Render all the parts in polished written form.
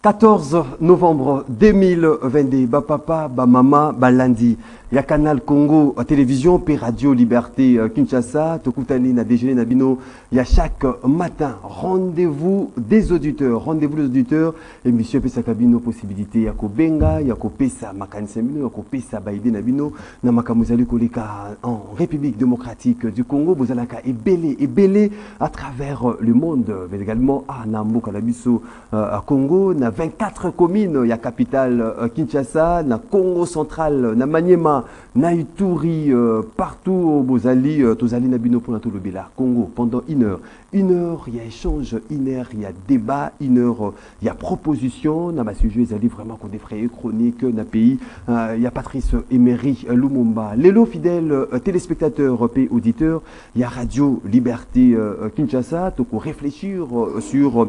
14 novembre 2022, papa, maman, lundi. Il y a Canal Congo télévision, puis Radio Liberté Kinshasa, Tokutani na déjeuner na bino. Il y a chaque matin rendez-vous des auditeurs, émission pesa kabino possibilité ya kobenga, ya kopesa makanisa bino, ya kopesa baide na bino na makamuzali koleka en République démocratique du Congo, bozalaka ebele à travers le monde, mais également à Namboka na biso à Congo na 24 communes, il y a capitale Kinshasa, na Congo central, na Maniema, na Ituri, partout au Bozali, Tozali Nabino pour tout le Bela. Congo, pendant une heure, il y a échange, une heure, il y a débat, une heure, il y a proposition, na ma sujet, ils allaient vraiment qu'on défraye chronique, na pays, il y a Patrice Emery Lumumba, l'élo fidèle téléspectateurs, pays auditeurs, il y a Radio Liberté Kinshasa, donc on réfléchir sur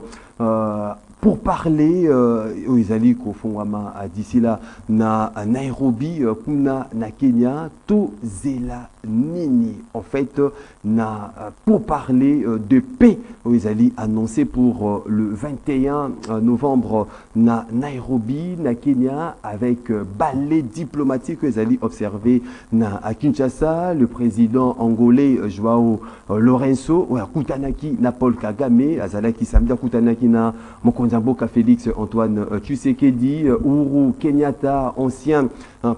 pour parler aux alliés qu'au fond d'ici là na Nairobi kuna na Kenya to zela nini en fait na pour parler de paix aux alliés annoncé pour le 21 novembre na Nairobi na Kenya avec ballet diplomatique aux alliés observé na à Kinshasa le président angolais Joao Lourenço ou Kutanaki na Paul Kagame azalaki samedi Kutanaki na Mboka Félix Antoine Tshisekedi, Uhuru Kenyatta, ancien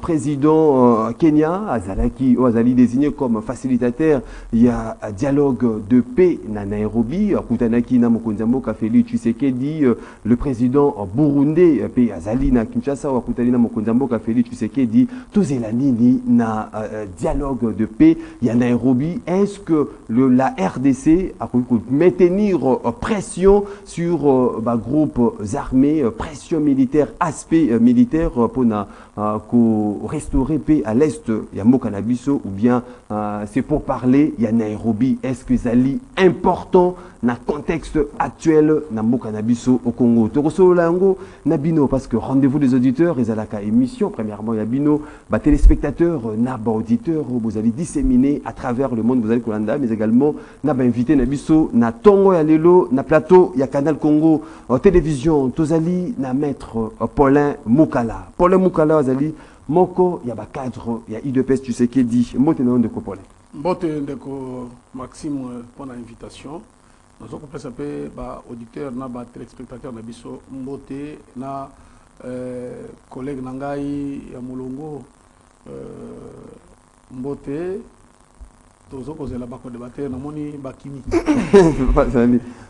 président Kenya, Azali désigné comme facilitateur, il y a un dialogue de paix na Nairobi, Kutanaki na Mboka Félix Tshisekedi, le président burundais, Azali na Kinshasa, Kutani na Mboka Félix Tshisekedi, tous nini na dialogue de paix, il y a Nairobi. Est-ce que la RDC a pu maintenir pression sur groupe armées, pression militaire, aspect militaire pour restaurer paix à l'est, il y a Mokanabiso, ou bien c'est pour parler, il y a Nairobi. Est-ce que c'est important dans le contexte actuel na Mokanabiso au Congo? Torosolo Lango, Nabino, parce que rendez-vous des auditeurs, ils ont émission, premièrement, Yabino, téléspectateurs, naba auditeurs, vous allez disséminer à travers le monde, vous allez Kolanda, mais également, naba invité Nabiso, na Tongo Yalelo, na plateau, il y a Canal Congo, télévision, Tozali, na maître Paulin Moukala. Paulin Moukala, Azali, Moko, il y a un cadre, il y a IDPS, tu sais qui dit, Mote de Paulin. Mote de Maxime pour l'invitation. Nous avons fait auditeur, téléspectateur, Mbote, na collègue Nangai, Yamulongo, Mbote,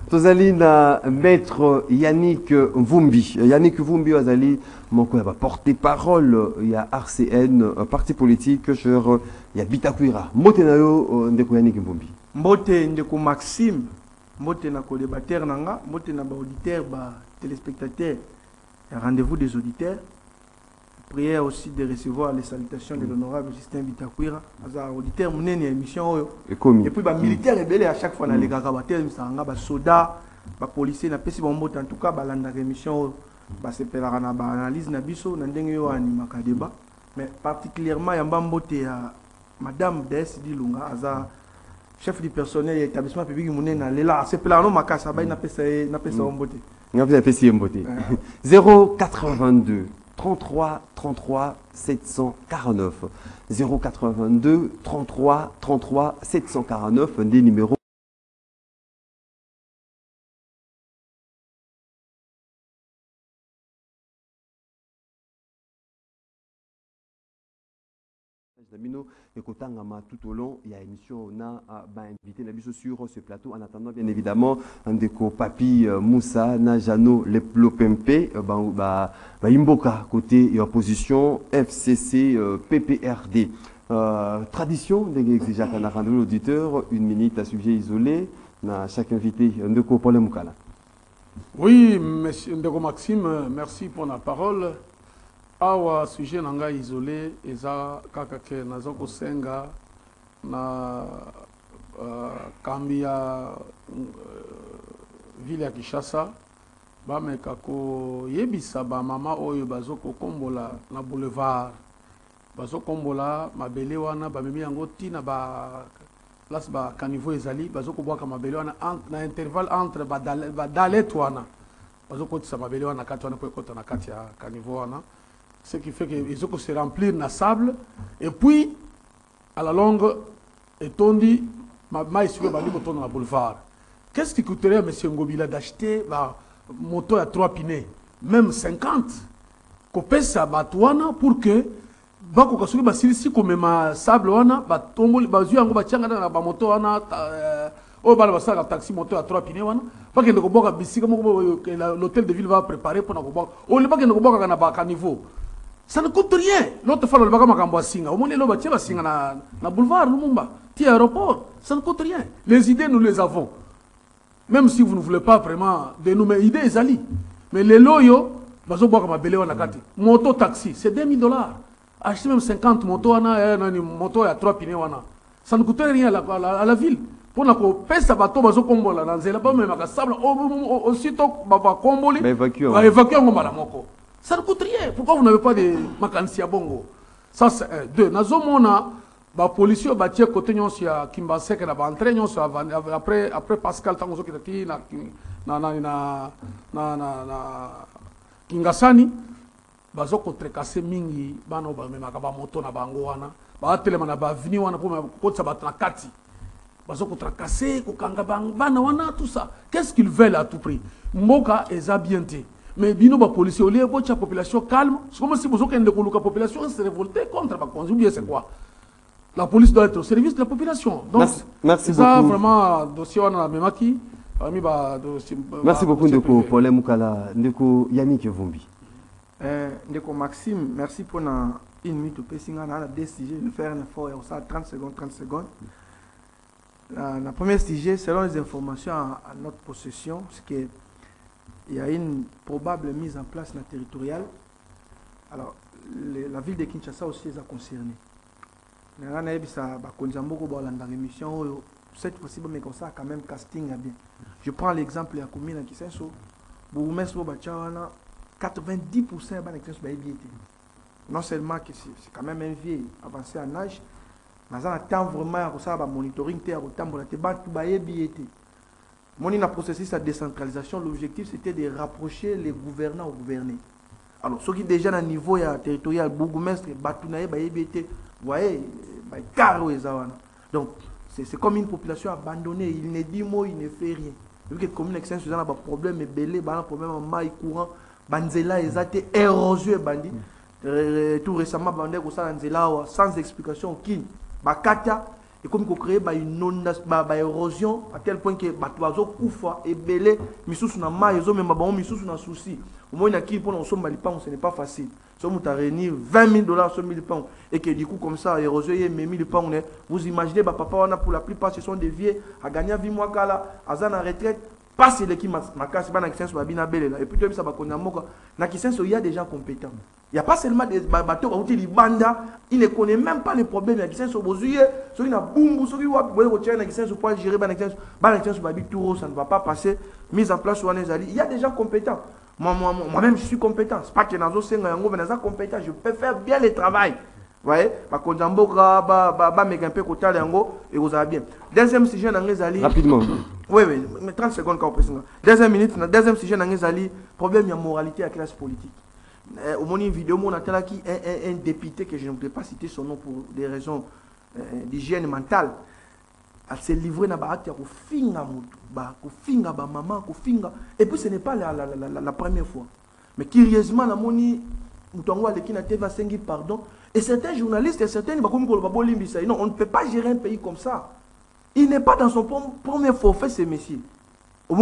Tozali na maître Yannick Vumbi. Yannick Vumbi azali moko ya porte-parole ya RCN parti politique sur ya Bitakwira. Mbote na yo ndeko Yannick Vumbi. Mbote ndeko Maxime, mbote na co-débatteur nanga, mbote na ba auditeur ba téléspectateurs. Rendez-vous des auditeurs. Prière aussi de recevoir les salutations de l'honorable Justin Bitakwira, auditeur mounen émission et puis les militaires rebelles à chaque fois dans les garabateurs misanga ba soda ba policiers na pesi bombo en tout cas ba landa émission ba sepelaka na ba analyse na biso na ndenge yo animaka débat mais particulièrement ya mbambote ya madame DS Dilunga aza chef du personnel et établissement public mounen na lela sepelaka no makasa ba na pesa bombote ngapesa pesi mbote 082 33 33 749 082 33 33 749 des numéros et tout au long il y a une émission on a invité Nabiso sur ce plateau en attendant bien évidemment un déco Papi Moussa Najano Lopempe Imboka côté et opposition FCC PPRD tradition déjà qu'on a rendu l'auditeur une minute à sujet isolé na chaque invité un déco Paul Moukala. Oui monsieur Ndeko Maxime, merci pour la parole. Awa sujet nanga isolé eza kaka ke nazoko senga na kambia ville ya Kinshasa ba meka ko yebisa ba mama oyo bazoko kombola na boulevard bazoko kombola mabele wana ba memi yango tina ba place ba caniveau ezali bazoko bwaka mabele wana na intervalle entre ba dalet wana bazokotisa mabele wana kati wana po ekota na kati ya caniveau wana, ce qui fait que ils ont se remplir na sable et puis à la longue etondi ma ici bali botondo na boulevard. Qu'est-ce qui coûterait à monsieur Ngobila d'acheter ma moto à 3 pneus, même 50 kopesa batwana pour que bako kasuki basilisi komema sable wana batomboli bazui yango batianga na ba moto wana o bala basala taxi moto à 3 pneus wana bakende ko boka bisika moko l'hôtel de ville va préparer pour na ko boka o le bakende ko boka na ba caniveau. Ça ne coûte rien. L'autre fois, le bagage m'a singa. Au moins, le bâtiment va singa na boulevard Lumumba, ti aéroport. Ça ne coûte rien. Les idées, nous les avons. Même si vous ne voulez pas vraiment de nous, mais idées, ils allient. Mais les loyaux, bazo boka ma belé wana kati. Moto taxi, c'est $2000. Acheter même 50 motos wana, moto à 3 pneus wana. Ça ne coûte rien à la ville. Pour na ko pesa bato bazo kombola na nzela ba même ka sable aussitôt ba komboli. Ba évacuer ngomba la moko. Ça ne coûte rien. Pourquoi vous n'avez pas de makansi à bongo? Ça c'est un. Deux. Nazomona, ba policier ba tie côté nyon sia Kimbasek na ba entrée nyon après Pascal Tangozo kitati na Kingasani bazo kontrekase mingi bana ba memaka ba moto na bango wana ba telema na ba avenue wana pour kotsa ba na kati bazo kontrekase ko kanga bana wana tout ça. Qu'est-ce qu'ils veulent à tout prix? Mboka eza bienté. Mais bino ba policier au lieu de la population calme, c'est comme si vous avez la population se révolter contre la conjugue, c'est quoi? La police doit être au service de la population. Donc, merci ça beaucoup. Vraiment dossier on a même qui merci beaucoup Ndeko Paul Mukala, Ndeko Yannick Vumbi. Ndeko Maxime, merci pour une minute au PC, on a décidé de faire un effort et on ça 30 secondes. La première sujet, selon les informations à notre possession, c'est que il y a une probable mise en place territoriale. Alors, la ville de Kinshasa aussi est concernée. Cette fois-ci, mais comme ça, quand même, casting a bien. Je prends l'exemple de la commune de Kisenso. 90% non seulement que c'est quand même un vieux avancé en âge, mais on attend vraiment à monitoring, Mon processus de décentralisation, l'objectif c'était de rapprocher les gouvernants aux gouvernés. Alors, ceux qui déjà à niveau territorial, bourgmestre, Batounaye, vous voyez, donc c'est comme une population abandonnée, il ne dit mot, il ne fait rien. Vu que la commune extension a un problème, belé, un problème en maille courant, Banzela, ils ont été érosés, bandit. Tout récemment, bandé, sans explication aucune. Bakata, et comme qu'on crée une érosion à tel point que Batouazo Koufa et Belé, Missous na maïzo, mais Mabon Missous na souci. Au moins, il y a qui pour nous sommes ce n'est pas facile. Si on a réuni $20,000 sur 1000 pounds et que du coup, comme ça, érosion, il y a 1000 pounds, vous imaginez, papa, pour la plupart, ce sont des vieux à gagner 8 mois, à Zan en retraite, pas si l'équipe m'a cassé, et puis, il y a des gens compétents. Il n'y a pas seulement des bateaux qui ont banda, il ne connaît même pas les problèmes. Il y a des gens qui ont boum, ça ne va pas passer. Mise en place, il y a des gens compétents. Moi-même, je suis compétent. Ce n'est pas que je suis compétent, je peux faire bien le travail. Vous voyez, deuxième sujet, rapidement. Oui, mais 30 secondes quand on deuxième sujet, problème de moralité à la classe politique. Au moins, une vidéo, on a un député que je ne voudrais pas citer son nom pour des raisons d'hygiène mentale. Elle s'est livrée dans la maman, et puis ce n'est pas la première fois. Mais curieusement, la moni, pardon. Et certains journalistes et certains, non, on ne peut pas gérer un pays comme ça. Il n'est pas dans son premier forfait, ce messieurs. Ça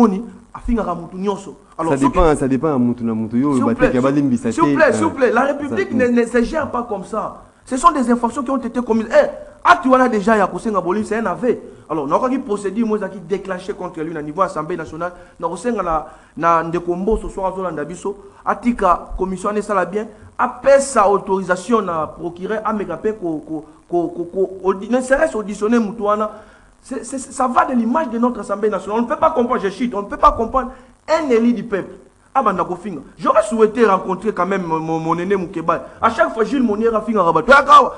dépend à s'il vous plaît, la République ne se gère pas comme ça. Ce sont des informations qui ont été commises. Tu as déjà c'est un aveu. Alors, nous avons une procédure qui déclenchée contre lui au niveau de l'Assemblée nationale. Nous avons des combos ce soir à Landabiso. Atika, commission de ça bien, après sa autorisation à procurer à Megapé, ne serait-ce auditionner Moutouana. Ça va de l'image de notre Assemblée nationale. On ne peut pas comprendre, on ne peut pas comprendre un élu du peuple. J'aurais souhaité rencontrer quand même mon aîné Moukeba. À chaque fois, Gilles Monier a fini à rabattre.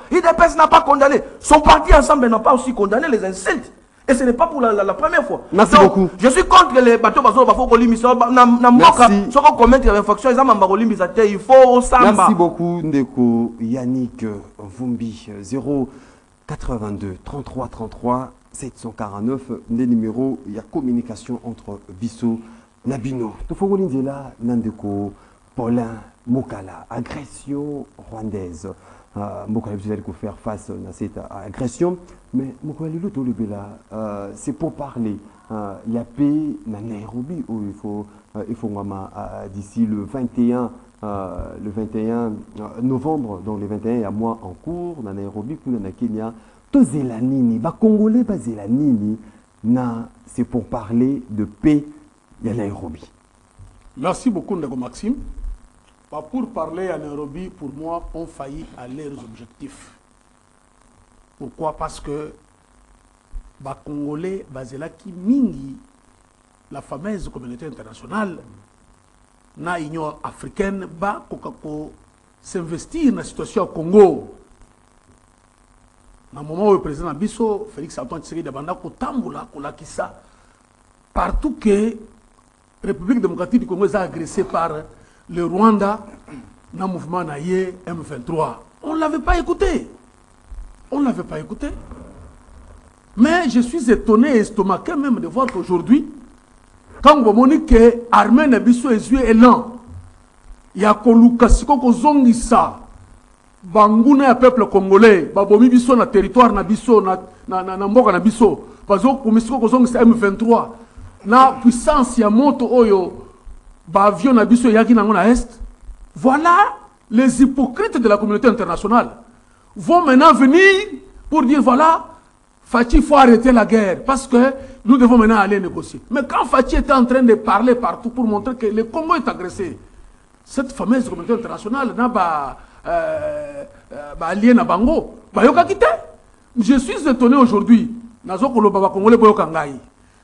IDPS n'a pas condamné. Son parti ensemble n'a pas aussi condamné les insultes. Et ce n'est pas pour la première fois. Merci beaucoup. Je suis contre les bateaux bateaux bateaux colimisation. Merci. Si on commet des infractions, ils ont colimisation. Il faut samba. Merci beaucoup Ndeko Yannick Vumbi 082 33 33 749 des numéros. Il y a communication entre Bissau Nabino. Tofogolinzela Nandeko Paulin Mokala, agression rwandaise. Mokala vous allez faire face à cette agression, mais Mokala c'est pour parler. Il y a paix dans Nairobi où il faut d'ici le 21 novembre, donc le 21 il y a mois en cours dans Nairobi pour na Kenya. Tozelanini, ba Congolais bazelanini na c'est pour parler de paix à Nairobi. Merci beaucoup Ndeko Maxime. Pour parler à Nairobi, pour moi, ont failli à leurs objectifs. Pourquoi? Parce que les Congolais, qui mingi la fameuse communauté internationale, na Union africaine, s'investir dans la situation au Congo. Dans le moment où le président Bisso, Félix Antoine Tshisekedi, partout que la République démocratique du Congo est agressée par le Rwanda, dans le mouvement Naye M23. On ne l'avait pas écouté. On ne l'avait pas écouté. Mais je suis étonné et estomaqué même de voir qu'aujourd'hui, quand on dit que l'armée Nabiso est élan, il y a Kolukasiko Kozongisa, Banguna ya peuple congolais, Babomi Biso na territoire Nabiso, na mboka Nabiso, Bazo Komisiko Kozongisa M23, na puissance ya moto oyo, avion Nabiso yaki na est. Voilà les hypocrites de la communauté internationale vont maintenant venir pour dire voilà, Fachi, il faut arrêter la guerre parce que nous devons maintenant aller négocier. Mais quand Fachi était en train de parler partout pour montrer que le Congo est agressé, cette fameuse communauté internationale n'a pas allié na bango, je suis étonné aujourd'hui. Nazo Koloba Congolais Boyokangai.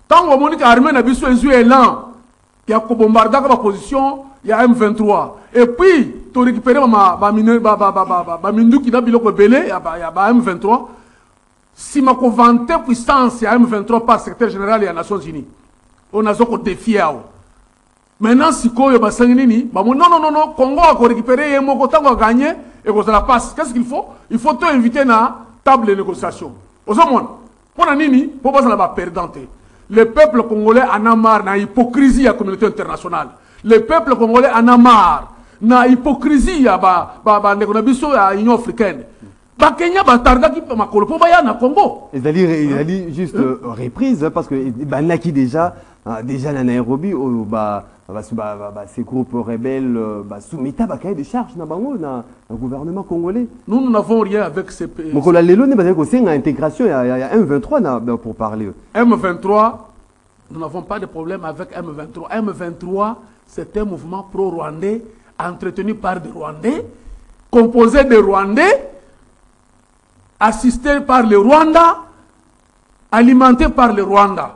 Tant que Monique Armée Nabiso est élan. Il y a bombardé la position, il y a M23. Et puis, tu récupères ma mindu qui n'a pas belé, il y a M23. Si ma vanté puissance, il y a M23 par secrétaire général et les Nations Unies. On a un défi. Maintenant, si il y a non, Congo a récupéré, il a gagné, et vous la passe. Qu'est-ce qu'il faut? Il faut te inviter à la table de négociation. Pour Nini, pour pas la perdante. Le peuple congolais en a marre de l'hypocrisie de la communauté internationale. Le peuple congolais en a marre de l'hypocrisie de l'Union africaine. Kenya batarda qui ma Congo. Il a dit juste reprise parce que Banaki déjà en Nairobi ces groupes rebelles soumettent à des charges dans le gouvernement congolais. Nous n'avons rien avec ces pays. Mais il y a intégration, il y a M23 pour parler. M23, nous n'avons pas de problème avec M23. M23, c'est un mouvement pro-rwandais entretenu par des Rwandais, composé de Rwandais, assisté par le Rwanda, alimenté par le Rwanda.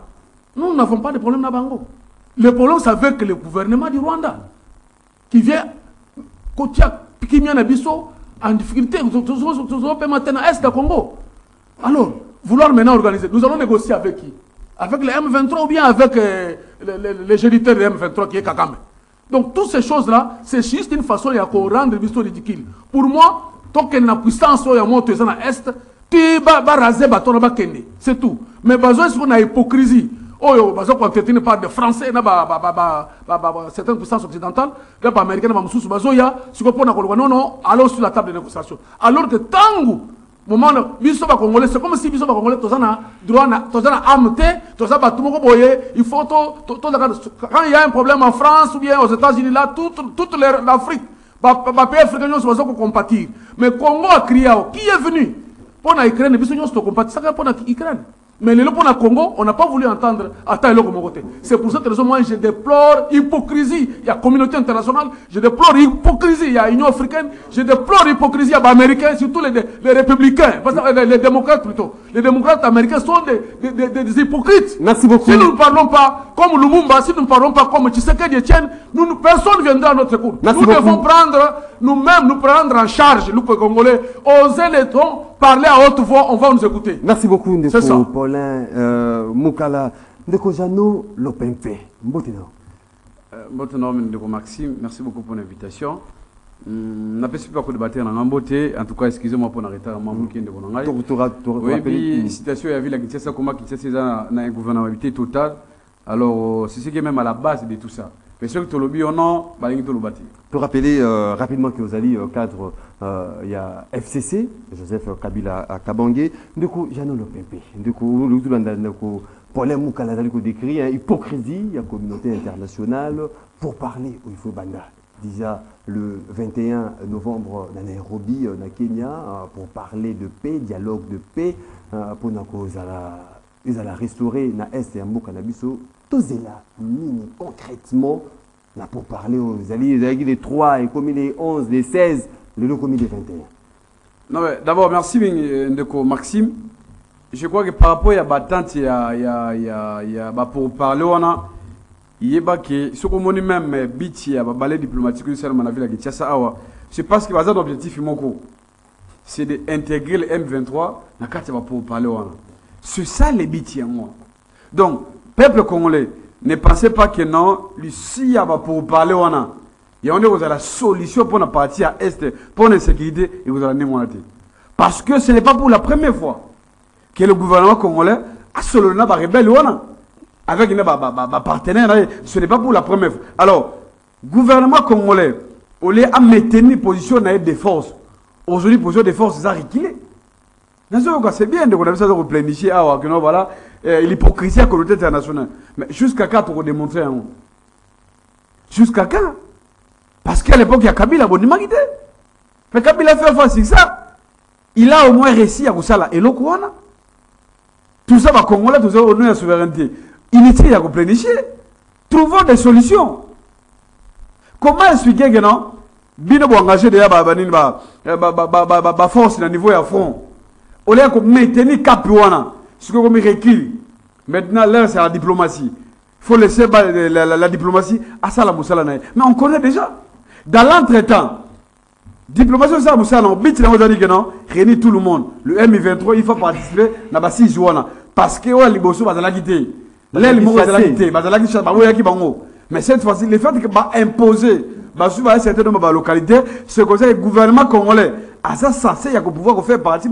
Nous n'avons pas de problème à Bango. Le problème, c'est avec le gouvernement du Rwanda, qui vient, qui vient à Bisso, en difficulté, maintenant à Est du Congo. Alors, vouloir maintenant organiser, nous allons négocier avec qui? Avec le M23 ou bien avec les géniteurs de M23 qui est Kagame. Donc, toutes ces choses-là, c'est juste une façon de rendre Bisso ridicule. Pour moi, tant qu'il y a une puissance qui est montée à l'Est, tu vas raser bateau, c'est tout. Mais besoin de une hypocrisie. Oh, besoin qu'on tétine par des Français, certaines puissances occidentales, les Américains, non, allons sur la table de négociation. Alors que tant moment Congolais, c'est comme si Bisso Congolais, tu as droit à amté, tu as il faut quand il y a un problème en France ou bien aux États-Unis, là, toute l'Afrique. Les pays africains sont compatir. Mais Congo a crié, qui est venu pour l'Ukraine, ils sont compatir, c'est pour l'Ukraine. Mais le pour le Congo, on n'a pas voulu entendre Ataïlo comme côté. C'est pour cette raison, moi, je déplore l'hypocrisie. Il y a la communauté internationale, je déplore l'hypocrisie. Il y a l'Union africaine, je déplore l'hypocrisie. Il y a les Américains, surtout les républicains, les démocrates plutôt. Les démocrates américains sont des hypocrites. Merci beaucoup. Si nous ne parlons pas comme Lumumba, si nous ne parlons pas comme Tshisekedi Etienne, personne ne viendra à notre secours. Nous devons nous prendre en charge, nous Congolais, oser les tons, parler à haute voix, on va nous écouter. Merci beaucoup, C'est ça. Ndeko Paulin Mukala. Ndeko Jano Lopempe. Mbotino. Mbotino, Ndeko Maxime, merci beaucoup pour l'invitation. n'a pas super débattre en Amboté. En tout cas, excusez-moi pour arrêter à maman qui est de Bonangaï. Oui, puis situation il y avait la Kinshasa comment Kinshasa a un gouvernementalité totale. Alors, c'est ce qui est même à la base de tout ça. Mais ceux qui te lobby ou non, bah ils te le bâti. Pour rappeler rapidement que vous allez cadre il y a FCC Joseph Kabila à Kabangé. Du coup, Jano Lopempe. Du coup, le problème où Canada décrit hypocrisie, il y a communauté internationale pour parler où il faut banda. Déjà le 21 novembre dans Nairobi, dans Kenya, pour parler de paix, dialogue de paix, pour ils allaient restaurer na Est et Ambo Cannabiso. Tout est là, concrètement, là pour parler aux alliés, les 3, et comme les 11, les 16, les lots commis les 21. Non, mais d'abord, merci Ndeko Maxime. Je crois que par rapport à la battante, il y a pour parler, on a. Il y a ce qu'on dit même, Biti, à balai diplomatique, c'est parce que le objectif c'est d'intégrer le M23 dans le cadre pour parler. C'est ça les Biti. Donc, peuple congolais, ne pensez pas que non, Lucie va pour parler. Il y a la solution pour la partie à Est, pour la sécurité, et vous allez monter. Parce que ce n'est pas pour la première fois que le gouvernement congolais a solo na rebelle avec un partenaire. Ce n'est pas pour la première fois. Alors, gouvernement congolais, au lieu de maintenir position des forces, aujourd'hui, position des forces, ça a reculé. C'est bien de connaître ça, de planifier, voilà, l'hypocrisie à la communauté internationale. Mais jusqu'à quand pour démontrer un jusqu'à quand? Parce qu'à l'époque, il y a Kabila, bon, mais Kabila fait face à ça. Il a au moins réussi à ça, et l'eau quoi? Tout ça va Congolais, tout ça au nom de la souveraineté. Inutile à planifier. Trouvons des solutions. Comment expliquer que non? Bino pour engager déjà force au niveau à front. Au lieu de maintenir cap ce que comme recule. Maintenant, là, c'est la diplomatie. Il faut laisser la diplomatie à ça la moussala. Mais on connaît déjà. Dans l'entretemps, diplomatie, ça moussala, on bite que non, réunit tout le monde. Le M23, il faut participer dans la 6 jours. Parce que les Liboso va la quitter. Les Liboso va la quitter. Mais cette fois-ci, le fait que va imposer, va suivre un certain nombre de localités, c'est que le gouvernement congolais a ça censé pouvoir faire partie.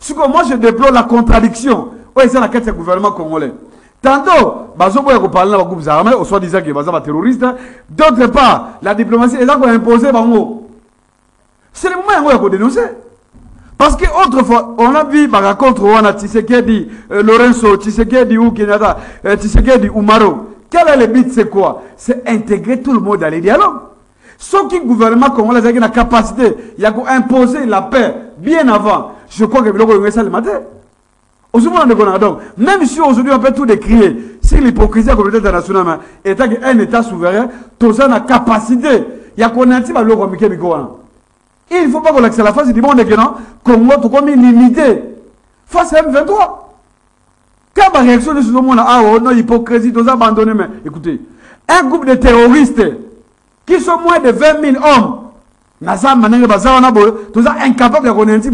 Ce que moi je déplore la contradiction. Oui, c'est la quête du gouvernement congolais. Tantôt, bazo boya ko parler na groupes armés, au soit disant que bazo ba terroriste. D'autre part, la diplomatie est là pour imposer bango. C'est le moment où on dénoncer. Parce que autrefois, on a vu par contre Wana Tshisekedi, Lorenzo Tshisekedi ou Kenyatta, Tshisekedi ou Maro. Quel est le but, c'est quoi? C'est intégrer tout le monde dans les dialogues. Sauf que le gouvernement congolais a la capacité, il a imposer la paix bien avant. Je crois que le ça le matin. Donc, même si aujourd'hui on peut tout décrier, si l'hypocrisie de la communauté internationale est un État souverain, tout ça a la capacité, il y a qu'on a un petit peu il ne faut pas qu'on accède à la face du monde que non, Congo tout comme limité face à M23. Quand la réaction de ce monde, non, hypocrisie, tout ça abandonné, mais écoutez, un groupe de terroristes qui sont moins de 20 000 hommes, tout ça incapable de connaître.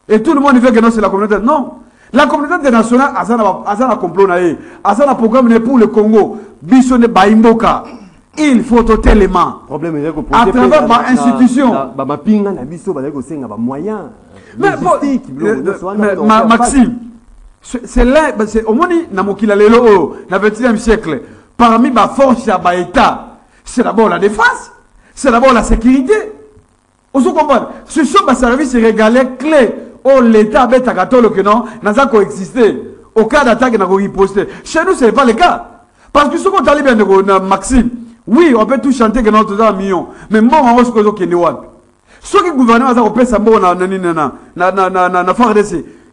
Et tout le monde fait que non, c'est la communauté. Non. La communauté internationale a un complot, a un programme pour le Congo. Bissonne Baimboka. Il faut totalement. À travers ma institution. Maxime, c'est là, au moins, dans le 21e siècle, parmi les forces de l'État, c'est d'abord la défense, c'est d'abord la sécurité. Vous comprenez? Ce sont des services régalés clés. Oh, l'État a que non, n'a pas coexisté. Au cas d'attaque, n'a pas riposté. Chez nous, ce n'est pas le cas. Parce que ce qu'on a dit bien de Maxime, oui, on peut tout chanter que nous avons un million. Mais bon, on va se poser au Kenya. Ce que le gouvernement a fait, c'est bon,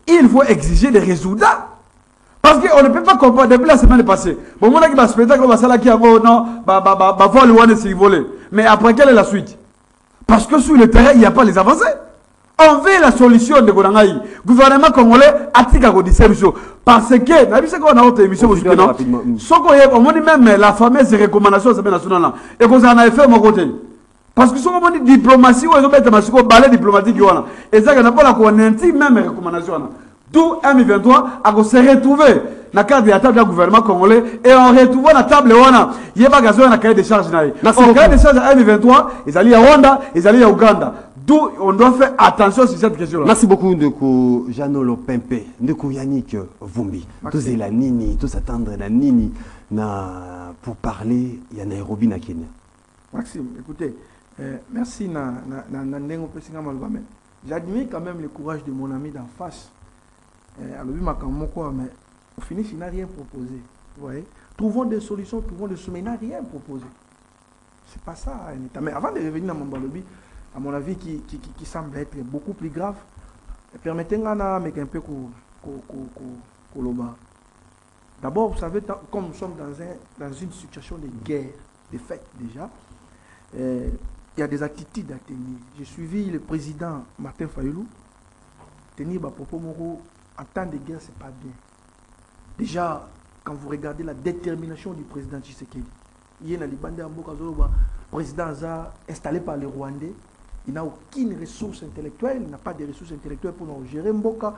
il faut exiger des résultats. Parce qu'on ne peut pas comprendre depuis la semaine passée. Bon, on a dit que le spectacle va s'aller qui a non, va voler s'il voler. Mais après, quelle est la suite? Parce que sur le terrain, il n'y a pas les avancées. On veut la solution de Gorangaï. Le gouvernement congolais a dit qu'il y a des parce que, on a autre émission, on dit même la fameuse recommandation de nationale. Et qu'on en a fait mon côté. Parce que si on dit diplomatie, on va mettre un balai diplomatique. Et ça, on n'a pas la connaissance, même recommandation. Tout M23 a se retrouvé dans le cadre de la table du gouvernement congolais et on retrouve dans la table il y a pas gazon dans le cahier de charges. Au cahier de charges M23, ils allaient à Rwanda, ils allaient à Ouganda. D'où on doit faire attention sur cette question-là. Merci beaucoup Ndeko Janolo Pempe, Ndeko Yannick Vumbi. Tous la Nini, tous attendre la Nini pour parler, il y a Nairobi na Kenya. Maxime, écoutez, merci j'admire quand même le courage de mon ami d'en face. Mais au finish, il n'a rien proposé. Vous voyez? Trouvons des solutions, trouvons des solutions, mais il n'a rien proposé. C'est pas ça. Mais avant de revenir à mon balobi, à mon avis, qui semble être beaucoup plus grave, permettez-moi de un peu d'abord, vous savez, comme nous sommes dans une situation de guerre, de fait déjà, il y a des attitudes à tenir. J'ai suivi le président Martin Fayulu tenir ma propos moraux. En temps de guerre, ce n'est pas bien. Déjà, quand vous regardez la détermination du président Tshisekedi, il y a un président installé par les Rwandais, il n'a aucune ressource intellectuelle, il n'a pas de ressources intellectuelles pour nous gérer Mboka.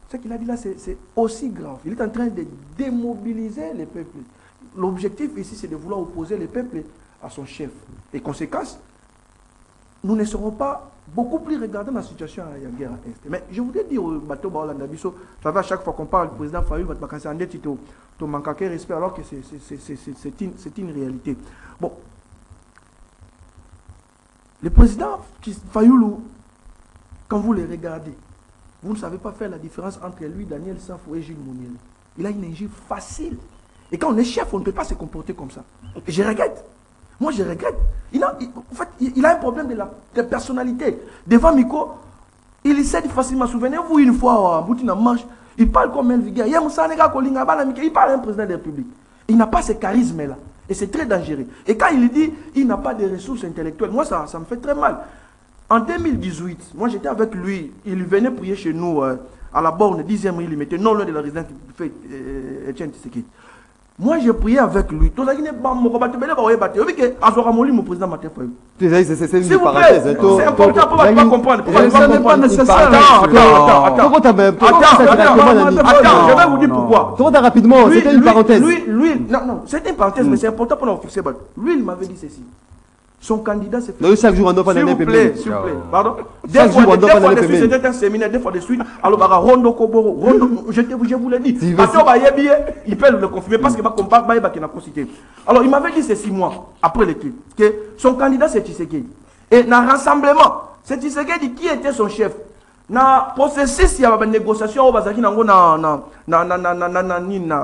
Ce qu'il a dit là, c'est aussi grave. Il est en train de démobiliser les peuples. L'objectif ici, c'est de vouloir opposer les peuples à son chef. Et conséquence, nous ne serons pas beaucoup plus regardants dans la situation à la guerre à l'Est. Mais je voudrais dire au bateau Baolanda Bisso, vous savez, à chaque fois qu'on parle, le président Fayulu va te en dette, tu manques à respect, alors que c'est une réalité. Bon. Le président Fayulu, quand vous le regardez, vous ne savez pas faire la différence entre lui, Daniel Safou et Gilles Mouniel. Il a une énergie facile. Et quand on est chef, on ne peut pas se comporter comme ça. Et je regrette. Moi, je regrette. Il a un problème de personnalité. Devant Miko, il sait facilement. Souvenez-vous, une fois, en Boutina marche, il parle comme El Viga. Il parle à un président de la République. Il n'a pas ce charisme-là. Et c'est très dangereux. Et quand il dit il n'a pas de ressources intellectuelles, moi, ça me fait très mal. En 2018, moi, j'étais avec lui. Il venait prier chez nous à la borne 10e rue. Il mettait non loin de la résidence de Etienne Tshisekedi. Moi, j'ai prié avec lui. C'est une parenthèse. C'est important pour ne pas comprendre. Ce n'est pas nécessaire. Attends, je vais vous dire pourquoi. Trop rapidement, c'était une parenthèse. Non, c'était une parenthèse, mais c'est important pour nous fixer. Lui, il m'avait dit ceci. Son candidat s'est fait. Chaque jour, on doit pas s'il vous plaît. Pardon. Des fois de suite, c'était un séminaire, des fois de suite. Alors, Rondo Koboro, je vous l'ai dit. Il peut le confirmer parce qu'il va comparer avec la cité. Alors, il m'avait dit ces 6 mois après l'étude que son candidat c'est Tshisekedi. Et dans le rassemblement, c'est Tshisekedi qui était son chef. Dans le processus, il y a une négociation au Bazaki dans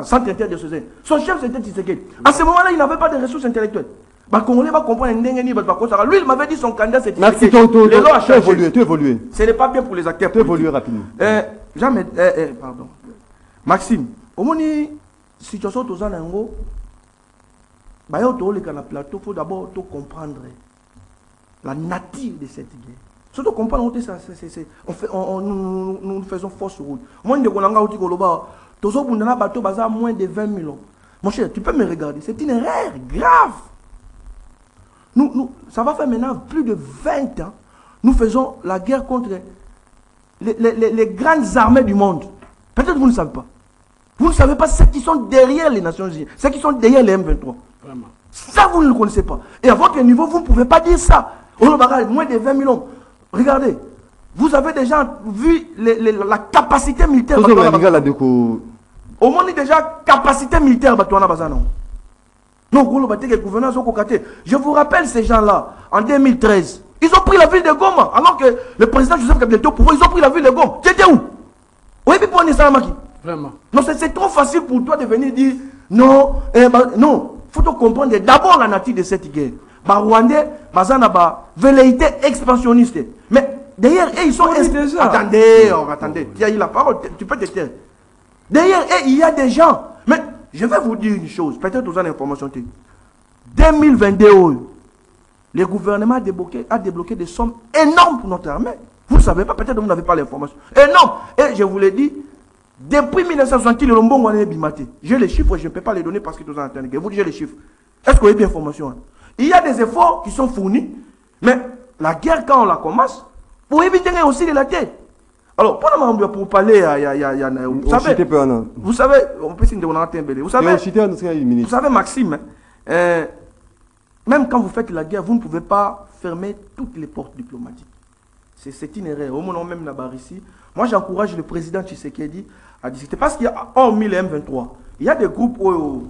centre intérieur de Sozène. Son chef c'était Tshisekedi. À ce moment-là, il n'avait pas de ressources intellectuelles. Bah, Congolais va comprendre. Lui, il m'avait dit son candidat c'est Tshisekedi. Tu évolues. Ce n'est pas bien pour les acteurs. Tu évolues rapidement. Pardon. Maxime, au moment où situation est en Ango, il faut d'abord comprendre la nature de cette guerre. Surtout comprendre que nous faisons fausse route. Moi, je suis moins de 20 000 ans. Mon cher, tu peux me regarder. C'est une erreur grave. Ça va faire maintenant plus de 20 ans. Nous faisons la guerre contre les grandes armées du monde. Peut-être que vous ne savez pas. Vous ne savez pas ceux qui sont derrière les Nations Unies, ceux qui sont derrière les M23. Vraiment. Ça, vous ne le connaissez pas. Et à votre niveau, vous ne pouvez pas dire ça. On a moins de 20 000 hommes. Regardez, vous avez déjà vu la capacité militaire. Au moins, déjà capacité militaire. Non, je vous rappelle ces gens-là, en 2013, ils ont pris la ville de Goma, alors que le président Joseph Kabila était au pouvoir, ils ont pris la ville de Goma. J'étais où? Oui, puis pour vraiment. Non, c'est trop facile pour toi de venir dire non, non. Il faut comprendre d'abord la nature de cette guerre. Les Rwandais, ils ont une velléité expansionniste. Mais derrière eux, ils sont... Attendez, tu as eu la parole, tu peux te taire. Derrière eux, il y a des gens. Mais je vais vous dire une chose, peut-être vous avez l'information. 2022, le gouvernement a débloqué des sommes énormes pour notre armée. Vous ne savez pas, peut-être que vous n'avez pas l'information. Énorme. Et je vous l'ai dit, depuis 1960, le Lombongo a bimaté. J'ai les chiffres, je ne peux pas les donner parce que vous en entendez. Vous dites, j'ai les chiffres. Est-ce que vous avez bien l'information? Il y a des efforts qui sont fournis, Mais la guerre, quand on la commence, pour éviter aussi de la tête. Alors, pour parler, vous savez, Maxime, même quand vous faites la guerre, vous ne pouvez pas fermer toutes les portes diplomatiques. C'est une erreur. Au moment même là-bas ici, moi j'encourage le président Tshisekedi à discuter. Parce qu'il y a, hormis les M23, il y a des groupes où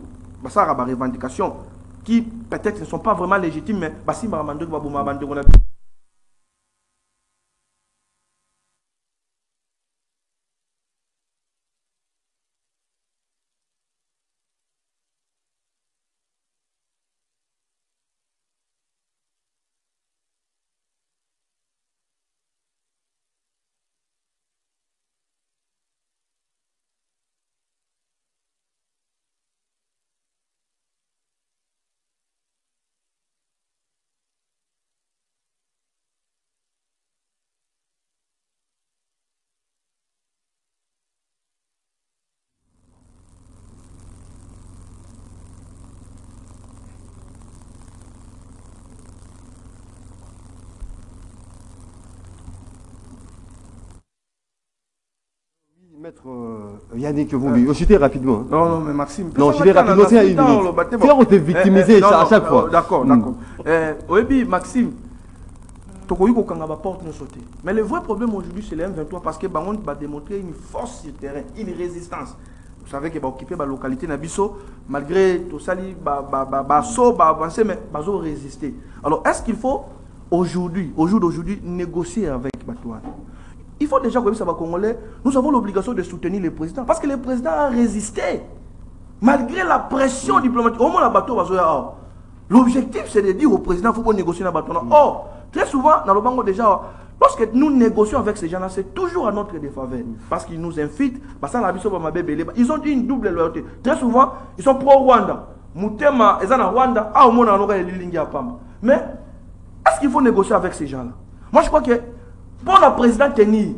ça a des revendications qui peut-être ne sont pas vraiment légitimes, mais Maître Yannick Vumbi, chuter rapidement. Non, mais Maxime. Non, chuter rapidement, c'est une minute. C'est on te victimiser à chaque fois. D'accord. Oui, Maxime, mais le vrai problème aujourd'hui, c'est les M23 parce que Bangon va démontrer une force sur le terrain, une résistance. Vous savez qu'il va occuper la localité Nabiso, malgré tout ça, il va avancer, mais il va résister. Alors, est-ce qu'il faut aujourd'hui, négocier avec Batouane? Il faut déjà, comme ça va Congolais, nous avons l'obligation de soutenir le président. Parce que le président a résisté. Malgré la pression diplomatique. Au moins, la bateau va se dire, l'objectif, c'est de dire au président, il faut négocier la bateau. Or, très souvent, dans le Bango déjà, lorsque nous négocions avec ces gens-là, c'est toujours à notre défaveur. Parce qu'ils nous invitent. Ils ont dit une double loyauté. Très souvent, ils sont pro-Rwanda. Moutema, ils sont en Rwanda. Ah, au moins, on a mais, est-ce qu'il faut négocier avec ces gens-là? Moi, je crois que pour le président tenir,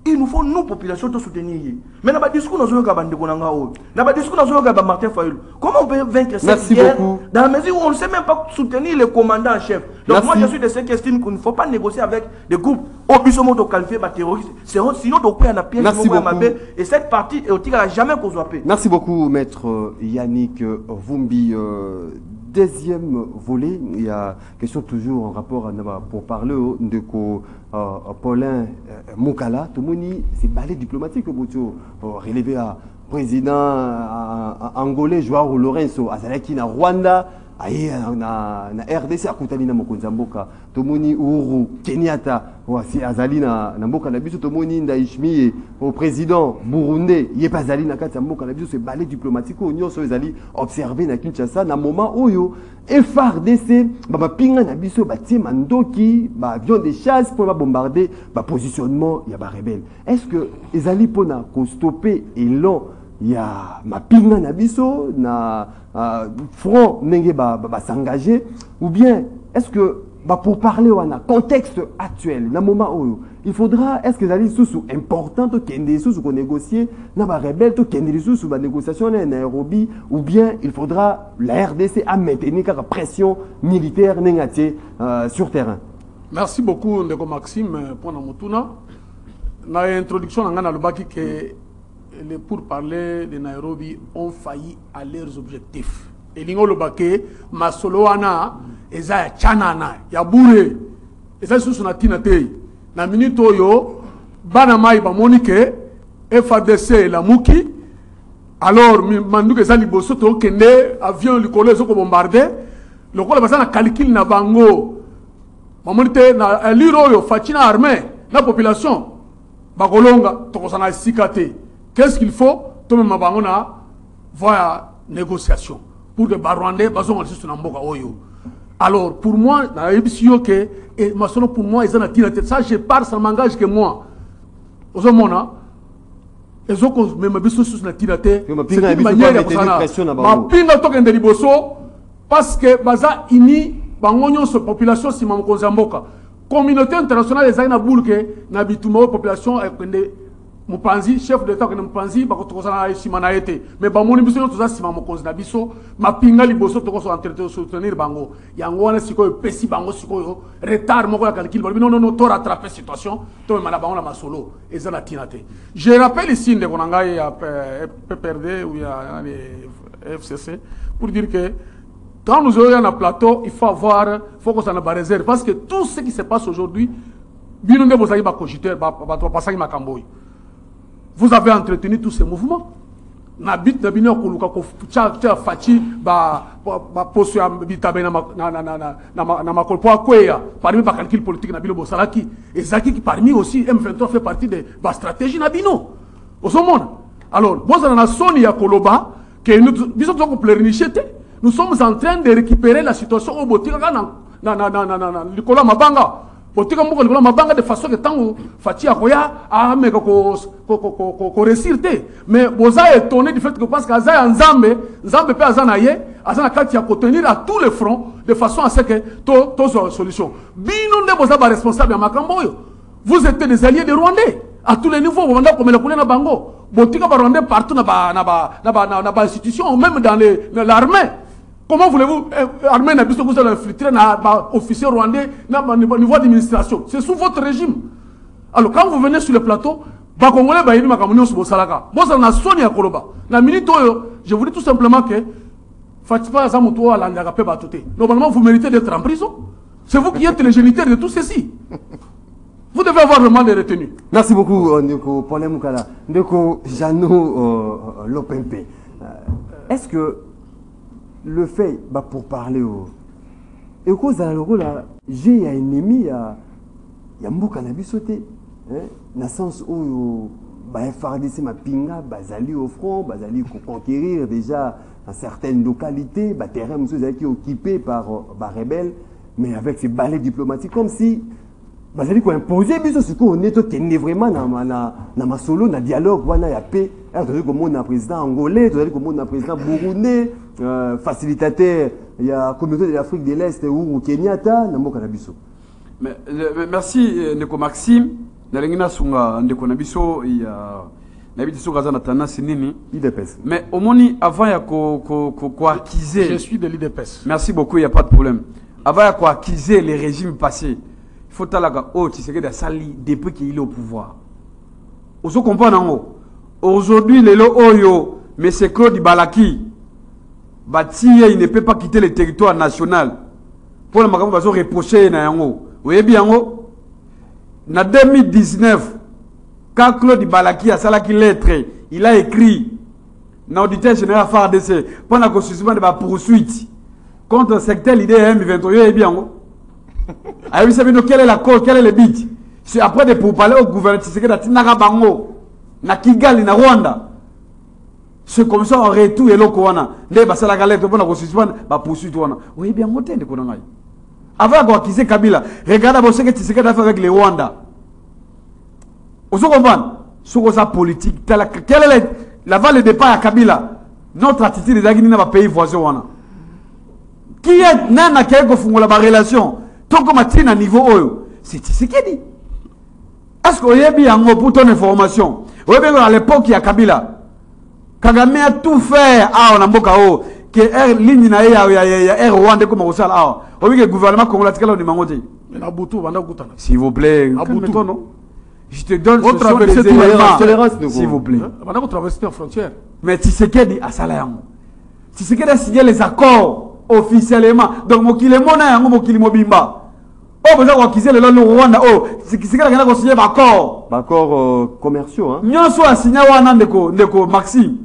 il nous faut nous population de soutenir. Mais dans le discours nous avons Martin Fayulu. Comment on peut vaincre cette guerre dans la mesure où on ne sait même pas soutenir le commandant en chef. Donc moi je suis de ceux qui estiment qu'il ne faut pas négocier avec des groupes obligatoirement qualifiés par terroristes. Sinon donc il y a un piège et cette partie n'a jamais causé paix. Merci beaucoup maître Yannick Vumbi. Deuxième volet, il y a question toujours en rapport pour parler de Paulin Moukala. Tout le monde, c'est balai diplomatique relevé à président angolais Joao Lourenço, Azalaki na Rwanda, na RDC à Koutani na Mokonzamboka, Tomoni Uhuru Kenyatta, si Azali na Mboka na biso, Tomoni Ndaishmi au président burundais, Yepazali na Katamboka na biso, c'est balai diplomatique où nous sommes allés observer na Kinshasa na moment où FRDC ba pinga na biso ba tie mandoki ba avion de chasse pour ba bombarder ba positionnement ya ba rebelle. Est-ce que ezali pona ko stopper élan ya ma pinga na biso na front nenge ba s'engager ou bien est-ce que pour parler wana contexte actuel na moment où il faudra est-ce que ezali sous important to kende sous ko négocier na ba rebelle to kende sous ba négociation na Nairobi ou bien il faudra la RDC à maintenir la pression militaire négative sur terrain. Merci beaucoup Ndeko Maxime pour la motuna. Dans l'introduction on a le que les pourparlers de Nairobi ont failli à leurs objectifs. Et l'ingo le baké masoloana eza chanana ya bouré eza sous na tinate na minute oyo bana mai ba monike FADC la muki alors manduke eza liboso to kende avion likolo zo ko bombarder lokola basa na calcul na bango ba monite na liro oyo fachina armée la population ba kolonga to ko sana sikate. Qu'est-ce qu'il faut? Tout le monde va négociation pour que les Rwandais soient en Mboka Oyo. Alors, pour moi, pour moi, ça, je parle, ça m'engage que moi. Aux hommes, ils ont même besoin de c'est une manière de parce que baza ini bangonyo so population si mamkonza mboka communauté internationale les aina boulke na bituma population Mupanzi, chef d'État que Mupanzi, bah quand on a simana été, mais bah mon émission tout ça simama mokonzi na biso, ma pinga liboso to ko entretien soutenir bango, yango wana siko pesi bango siko retard moko ya calcul, non to rattraper situation, to mana bango na masolo, ezana tinate. Je rappelle ici de konanga ya PPRD ou ya FCC pour dire que quand nous sommes un plateau, il faut qu'on s'en ait pas réserve parce que tout ce qui se passe aujourd'hui, binonde bozali ba cogiteur ba pasaki makamboyi. Vous avez entretenu tous ces mouvements. Nabit nabino koluka ko cha fachi ba poso ya bitabe na makolpo akweya parmi ba calcul politique na bilo bosalaki et zaki qui parmi aussi M23 fait partie de ba stratégie nabino. Osomona. Alors, bozana na soni ya koloba que nous biso to ko planifier. Nous sommes en train de récupérer la situation au botika na likola mabanga. Botika moko likola mabanga de façon que tant fati akoya a me ko resirte. Mais boza étonné du fait que parce que azaya nzambe pe azana ye, azana kati ya contenir à tous les fronts de façon à ce que to solution. Bino nde boza ba responsable ya makamboyo. Vous êtes des alliés des Rwandais à tous les niveaux, vous comme le connaît na bango. Botika ba Rwandais partout na ba institution, même dans l'armée. Comment voulez-vous armée n'a pas besoin d'infiltrer un officier rwandais au niveau d'administration? C'est sous votre régime. Alors quand vous venez sur le plateau, je vous dis tout simplement que normalement vous méritez d'être en prison. C'est vous qui êtes les géniteurs de tout ceci. Vous devez avoir vraiment des retenues. Merci beaucoup, Ndeko Paulin Moukala. Ndeko Jano Lopempe. Est-ce que le fait, pour parler au... Et cause à l'euro là, j'ai un ennemi, il y a un cannabis sauté. Dans le sens où, FARDC ma pinga, bazali au front, bazali conquérir déjà dans certaines localités, terrain qui est occupé par rebelles, mais avec ces balais diplomatiques, comme si bazali ko imposer biso ce qu'on est vraiment dans ma solo, dans dialogue, il y a paix. Comme on a président angolais, comme on a président burundais, facilitateur, il y a la communauté de l'Afrique de l'Est ou Kenyatta, dans Canabiso. Merci, Ndeko Maxime. Nalengina sunga Ndeko Nabiso, il y a Nabiti Sogazana Tana Nini. L'IDPS. Mais au moni, avant, il y a quoi acquiser. Je suis de l'IDPS. Merci beaucoup, il n'y a pas de problème. Avant, il y a quoi acquiser les régimes passés. Il faut talaga, oh, tu sais que sali depuis qu'il est au pouvoir. Vous comprenez? Aujourd'hui, les Oyo, M. Claude Balaki, il ne peut pas quitter le territoire national. Pour le moment, il va reprocher. Vous voyez bien, en 2019, quand Claude Balaki a salaki lettre, il a écrit dans l'auditeur général FARDC pour la constitution de la poursuite contre le secteur l'idée M23. Vous voyez bien, vous savez quel est l'accord, quel est le but? C'est après de pour parler au gouvernement, c'est que Natinara Bango. Na Kigali na Rwanda ce comme ça en retour et l'okwana les basala galette pour la constitution ba poursuite wana oui bien monté de konangai avant quoi qui c'est Kabila regarde ce que tu sais faire avec les Rwanda on se comprend sur sa politique quelle est la valle de départ à Kabila notre attitude des Guinée na pays voisin wana qui est nana qui a fungola ba relation tant comme à niveau oyo c'est ce qu'il dit. Est-ce qu'on y a bien pour ton information? Oui, bien à l'époque, il y a Kabila. Kagame a tout fait. Ah, on a mboka o. Que air ligne na air Rwanda comme au sal. Ah, oui, le gouvernement congolais là, on est mangoté. S'il vous plaît. Non? Je te donne des éléments. S'il vous plaît. On a traversé la frontière. Mais Tshisekedi a Salayam. Tshisekedi a signé les accords officiellement. Donc, Mokile Mona et Mokile Mobimba. Oh, vous avez acquis le Rwanda. Oh, c'est qui a signé l'accord. Accords commerciaux. Nous avons signé Ndeko Maxime.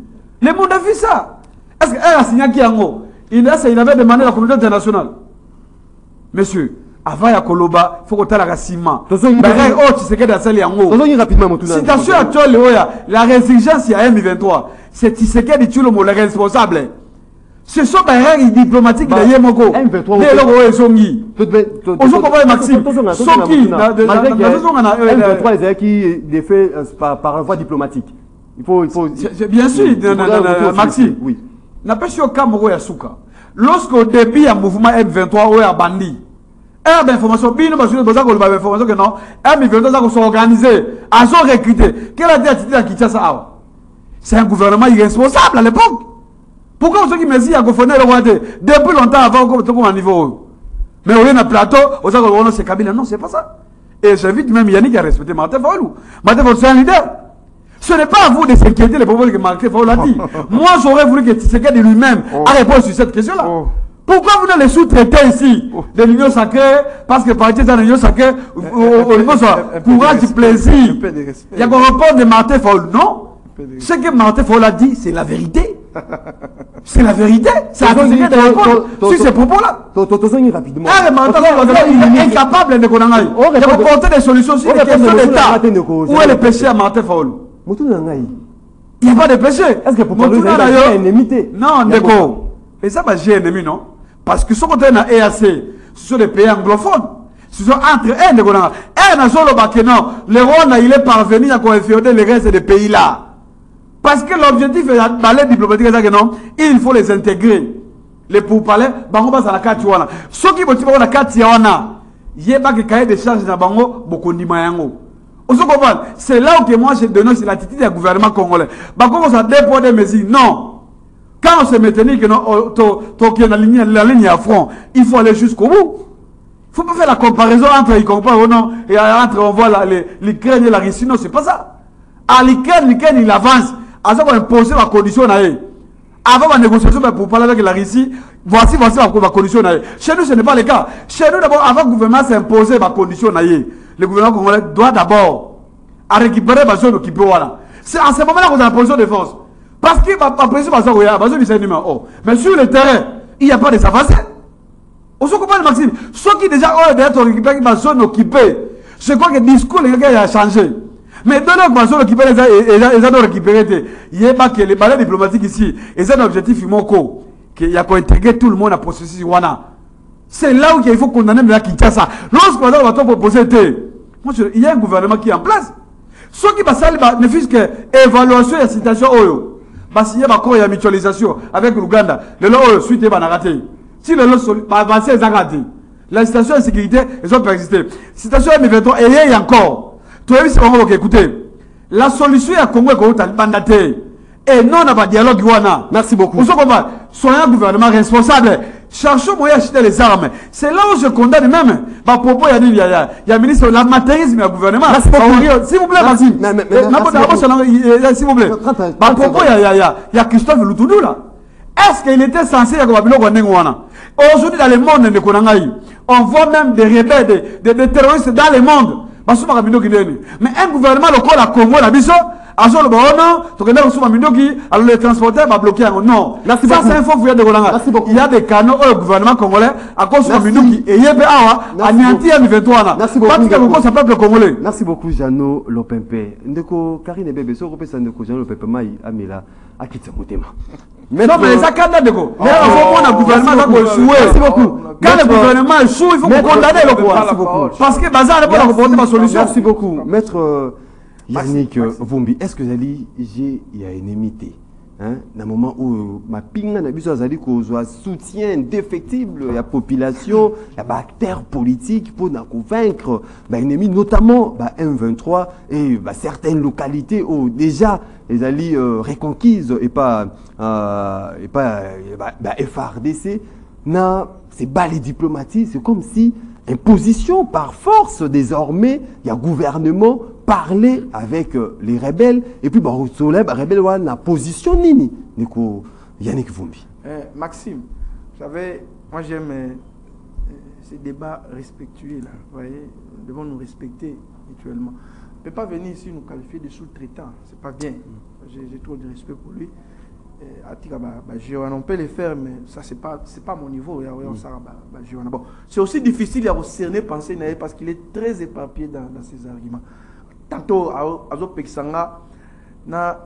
Le monde a vu ça. Est-ce qu'elle a signé qui en il avait demandé à la communauté internationale. Monsieur, avant ya Koloba, il faut que tu aies la ciment. Oh, tu sais que tu as sali en haut. Citation actuelle, la résilience il y a M23. C'est Tshisekedi qui est le responsable. Ce sont des diplomatiques de Yemoko. M23. Maxime. M23 qui défait par voie diplomatique. Il faut. Bien sûr, Maxime. Oui. N'a pas su au Cameroun Yasuka. Lorsqu'au début, il y a un mouvement M23 ou un bandit, air d'information bino basule boza ko ba information que non air M23 ça ko s'organiser à se recruter quelle a dit à Kinshasa awa c'est un gouvernement irresponsable à l'époque pourquoi ceux qui me disent à Gofoné le roi depuis longtemps avant qu'on soit à niveau mais on est à plateau on sait que c'est Kabila non c'est pas ça et j'invite même Yannick à respecter Martin Fayulu. Martin Fayulu c'est un leader. Ce n'est pas à vous de s'inquiéter les propos que Martin Fayulu a dit. Moi j'aurais voulu que Tshisekedi lui-même a répondu sur cette question-là. Pourquoi vous ne les sous-traitez ici de l'union sacrée parce que partir dans l'union sacrée au niveau de courage du plaisir. Il y a qu'on répond de Martin Fayulu. Non. Ce que Martin Fayulu a dit c'est la vérité. C'est la vérité. C'est à Tshisekedi de répondre sur ces propos-là. Rapidement. Il est incapable de apporter des solutions sur les questions d'État. Où est le péché à Martin Fayulu? Il n'y a pas de péché. Est-ce que pour parler de l'ennemité? Non, d'accord. Et ça, j'ai ennemi, non? Parce que ce qu'on a dans EAC, ce sont des pays anglophones. Ce sont entre eux, le Rwanda, il est parvenu à coïncider les restes des pays-là. Parce que l'objectif est d'aller diplomatique, non, il faut les intégrer. Les pourparlers, bango basa la carte wana. Ceux qui motivent la carte wana, yeba que cahier de charges na bango bokondi mayango. C'est là où moi j'ai donné l'attitude du gouvernement congolais. Bango ça dépend des mesures. Non. Quand on se maintenir que non, la ligne à front, il faut aller jusqu'au bout. Il ne faut pas faire la comparaison entre entre on voit l'Ukraine et la Russie. Non, c'est pas ça. À l'Ukraine, il avance. À ça, on va imposer la condition. Avant la négociation pour parler avec la Russie, voici la condition. Chez nous, ce n'est pas le cas. Chez nous, d'abord, avant que le gouvernement s'imposer la condition, le gouvernement congolais doit d'abord récupérer la zone occupée. C'est en ce moment-là qu'on a la position de force. Parce que la position de force, mais sur le terrain, il n'y a pas de avancées. On se comprend, Maxime. Ceux qui déjà ont récupéré la zone occupée, je crois que le discours a changé. Mais dans la zone occupée, ils ont récupéré. Il n'y a pas que les balais diplomatiques ici, ils ont un objectif qu'il y a intégrer tout le monde à processus. C'est là où il faut condamner la Kinshasa. Lorsqu'on va proposer, il y a un gouvernement qui est en place. Ceux qui ne font que évaluation de la situation, il y a une mutualisation avec l'Ouganda. Le lot suite est raté. Si le lot avancé est raté, la situation de sécurité, ils ont persisté. La situation M23, et il y a encore. Tu as vu ce qu'on va écouter. La solution est à Congo est mandatée. Et non, on n'a pas de dialogue. Merci beaucoup. Soyez un gouvernement responsable. Cherchons moyen d'acheter les armes. C'est là où je condamne même. Ma propos, il y a un ministre de l'amateurisme du gouvernement. S'il vous plaît, Maxime. S'il vous plaît. Ma propos, il y a Christophe Lutoudou là. Est-ce qu'il était censé y avoir aujourd'hui dans le monde, on voit même des rebelles, des terroristes dans le monde. Mais un gouvernement local à Congo, la biso, alors les transporteurs vont bloquer. Non, ça c'est un faux de Golanga. Il y a des canaux au gouvernement congolais à cause de Minouki et Yébeawa à Nianti M23. Merci beaucoup. Merci beaucoup, Jeannot Lopempe. Ndeko Karine Bébé, so repé ça ndeko Jeannot Lopempe mai amela akitsa motema. Non, mais ça cadre ndeko. Mais il faut qu'on a gouvernement là pour jouer. Merci beaucoup. Quand le gouvernement joue, il faut condamner le quoi. Merci beaucoup. Parce que bazar n'est pas la bonne solution. Merci beaucoup. Maître Yannick Vumbi, est-ce que il y a une émité? Dans le moment où ma pinga n'a besoin de soutien indéfectible à la population, il y a acteurs politiques pour nous convaincre, ennemis, notamment M23 et certaines localités où déjà les alliés reconquises et pas FRDC, c'est bas les diplomaties, c'est comme si imposition par force désormais, il y a gouvernement parler avec les rebelles et puis les rebelles ont la position nini Nico Yannick Vumbi. Maxime, vous savez, moi j'aime ces débats respectueux là, vous voyez, nous devons nous respecter mutuellement. On ne peut pas venir ici nous qualifier de sous-traitants, c'est pas bien. J'ai trop de respect pour lui. On peut le faire, mais ça c'est pas mon niveau. Bon, c'est aussi difficile à cerner penser parce qu'il est très éparpillé dans ses arguments. Tantôt Azo Pexanga n'a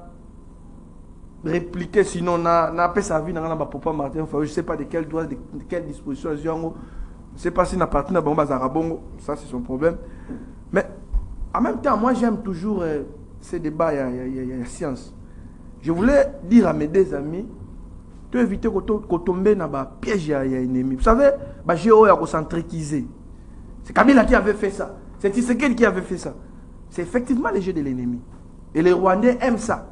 répliqué, sinon n'a pas sa vie dans papa Martin Fayulu. Je sais pas de quelle droit, de quelle disposition. Je ne sais pas si n'a parti dans Bomba Zarabongo, ça c'est son problème. Mais en même temps, moi j'aime toujours ces débats, il y a science. Je voulais dire à mes deux amis, de éviter qu'on tombe dans un piège à l'ennemi. Vous savez, j'ai concentréquisé. C'est Kabila qui avait fait ça. C'est Tshisekedi qui avait fait ça. C'est effectivement les jeux de l'ennemi. Et les Rwandais aiment ça.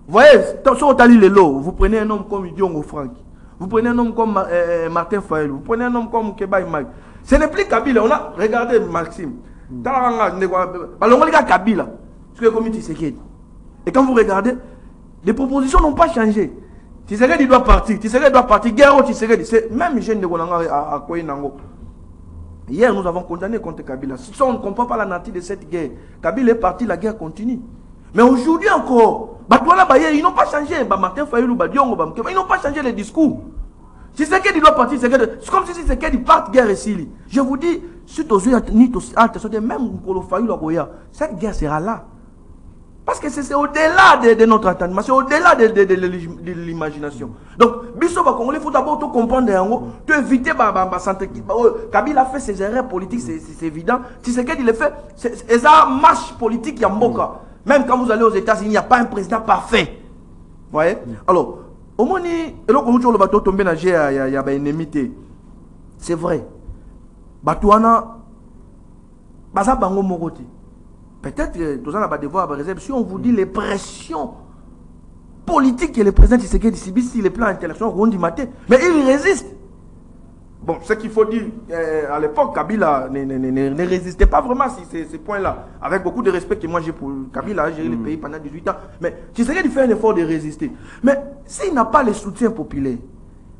Vous voyez, sur Otali Lelo, vous prenez un homme comme Diongo Frank, vous prenez un homme comme Martin Fayulu, vous prenez un homme comme Keba Imag. Ce n'est plus Kabila. On a regardé Maxime. Kabila. Ce que comme Tshisekedi. Et quand vous regardez, les propositions n'ont pas changé. Tshisekedi doit partir. Tshisekedi doit partir. Guerre Tshisekedi. C'est même jeune de Golanga à Koyenango. Hier, nous avons condamné contre Kabila. Si on ne comprend pas la nature de cette guerre, Kabila est parti, la guerre continue. Mais aujourd'hui encore, ils n'ont pas changé. Martin Fayulu, ils n'ont pas changé les discours. Tshisekedi doit partir. C'est comme si Tshisekedi parte guerre ici. Je vous dis, suite aux yeux, même Nkolo Fayulu, cette guerre sera là. Parce que c'est au-delà de notre entendement, c'est au-delà de l'imagination. Donc, Bisso Congolais, il faut d'abord tout comprendre, tu éviter Kabila a fait ses erreurs politiques, c'est évident. Tshisekedi le fait, c'est ça marche politique Yamboka. Même quand vous allez aux États-Unis, il n'y a pas un président parfait. Vous voyez? Alors, au moins, le bateau tombé dans il y a une ennemité. C'est vrai. Batouana, Baza Bango Moroti. Peut-être que tous on va devoir réserver. Si on vous dit les pressions politiques que le président Tshisekedi subit sur les plans intellectuels, on dit maté. Mais il résiste. Bon, ce qu'il faut dire, à l'époque, Kabila ne résistait pas vraiment à ces points-là. Avec beaucoup de respect que moi j'ai pour Kabila, a géré le pays pendant 18 ans. Mais Tshisekedi fait un effort de résister. Mais s'il n'a pas le soutien populaire,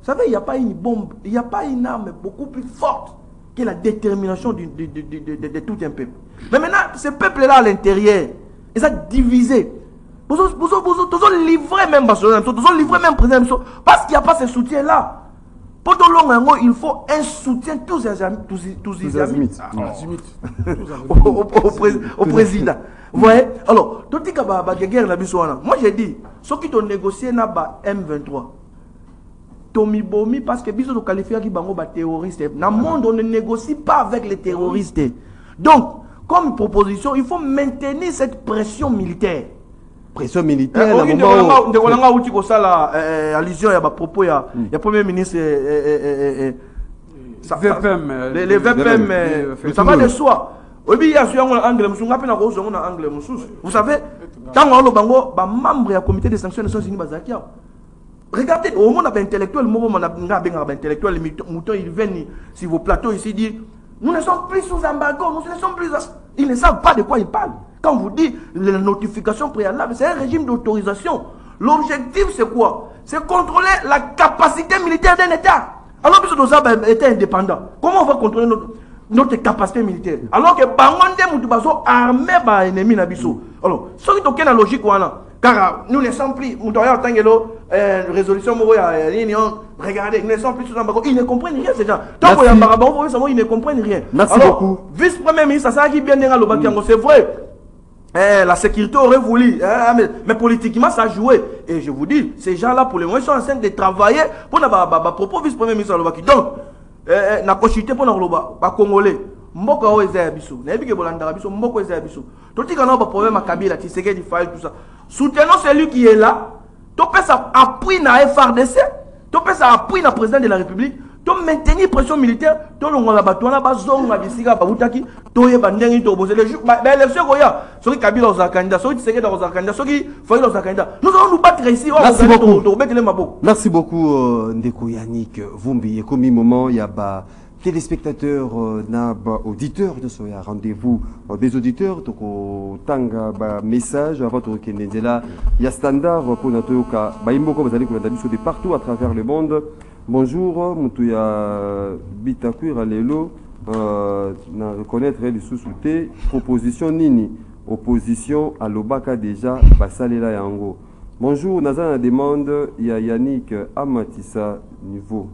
vous savez, il n'y a pas une bombe, il n'y a pas une arme beaucoup plus forte que la détermination de tout un peuple. Mais maintenant, ce peuple-là à l'intérieur, ils ont divisé. Ils ont livré même président, parce qu'il n'y a pas ce soutien-là. Il faut un soutien tous les amis au président. Vous voyez? Alors, moi j'ai dit, ceux qui ont négocié M23, Tommy Bomi, parce que Biso qualifié qui bango terroriste. Dans le monde, on ne négocie pas avec les terroristes. Donc, comme proposition, il faut maintenir cette pression militaire. Pression militaire, allusion à propos, il y a Premier ministre. Les VPM, ça va de soi. Vous savez, quand on a membre du comité des sanctions des Nations Unies, regardez, au monde intellectuel, intellectuel, ils viennent sur vos plateaux ici dire nous ne sommes plus sous embargo, nous ne sommes plus. Ils ne savent pas de quoi ils parlent. Quand on vous dit la notification préalable, c'est un régime d'autorisation. L'objectif, c'est quoi? C'est contrôler la capacité militaire d'un État. Alors que nos États indépendants, comment on va contrôler notre capacité militaire? Alors que Bangonde Moutubazo armé par l'ennemi Nabiso. Alors, ce qui est la logique, car nous ne sommes plus, résolution, regardez, nous ne sommes plus sous embargo. Ils ne comprennent rien, ces gens. Tant qu'il y a un barabon, ils ne comprennent rien. Merci beaucoup. Vice-premier ministre, ça qui bien dans c'est vrai. La sécurité aurait voulu, mais politiquement ça a joué. Et je vous dis, ces gens-là, pour le moment, ils sont en train de travailler pour le propos vice-premier ministre. Donc, na kochité pour le Congolais. Mboka o eza biso. Na ebike bolanda biso, mboko eza biso. Toti kana ba problème à Kabila, Tshisekedi file tout ça. Soutenons celui qui est là. Topé ça appui na FRDC, topé ça appui na président de la République. To maintenir pression militaire, to longola batwana ba zonga bisika ba butaki, to yeba ndengi to boser les jours. Ba élection koya, soki Kabila oza candidat, soki Tshisekedi oza candidat, soki Fayulu oza candidat. Nous allons nous battre ici. Merci beaucoup Ndeko Yannick Vumbi. Et comme moment il y a téléspectateurs, auditeurs de ce rendez-vous des auditeurs, tanga message avant de là, il y a standard pour notre cas, vous allez de partout à travers le monde. Bonjour, Moutuya Bitakuira Lelo, na reconnaître les sous-soutés, proposition Nini, opposition à l'Obaka déjà, Basalela Yango. Bonjour, Nazana demande, il y a Yannick Amatissa Niveau,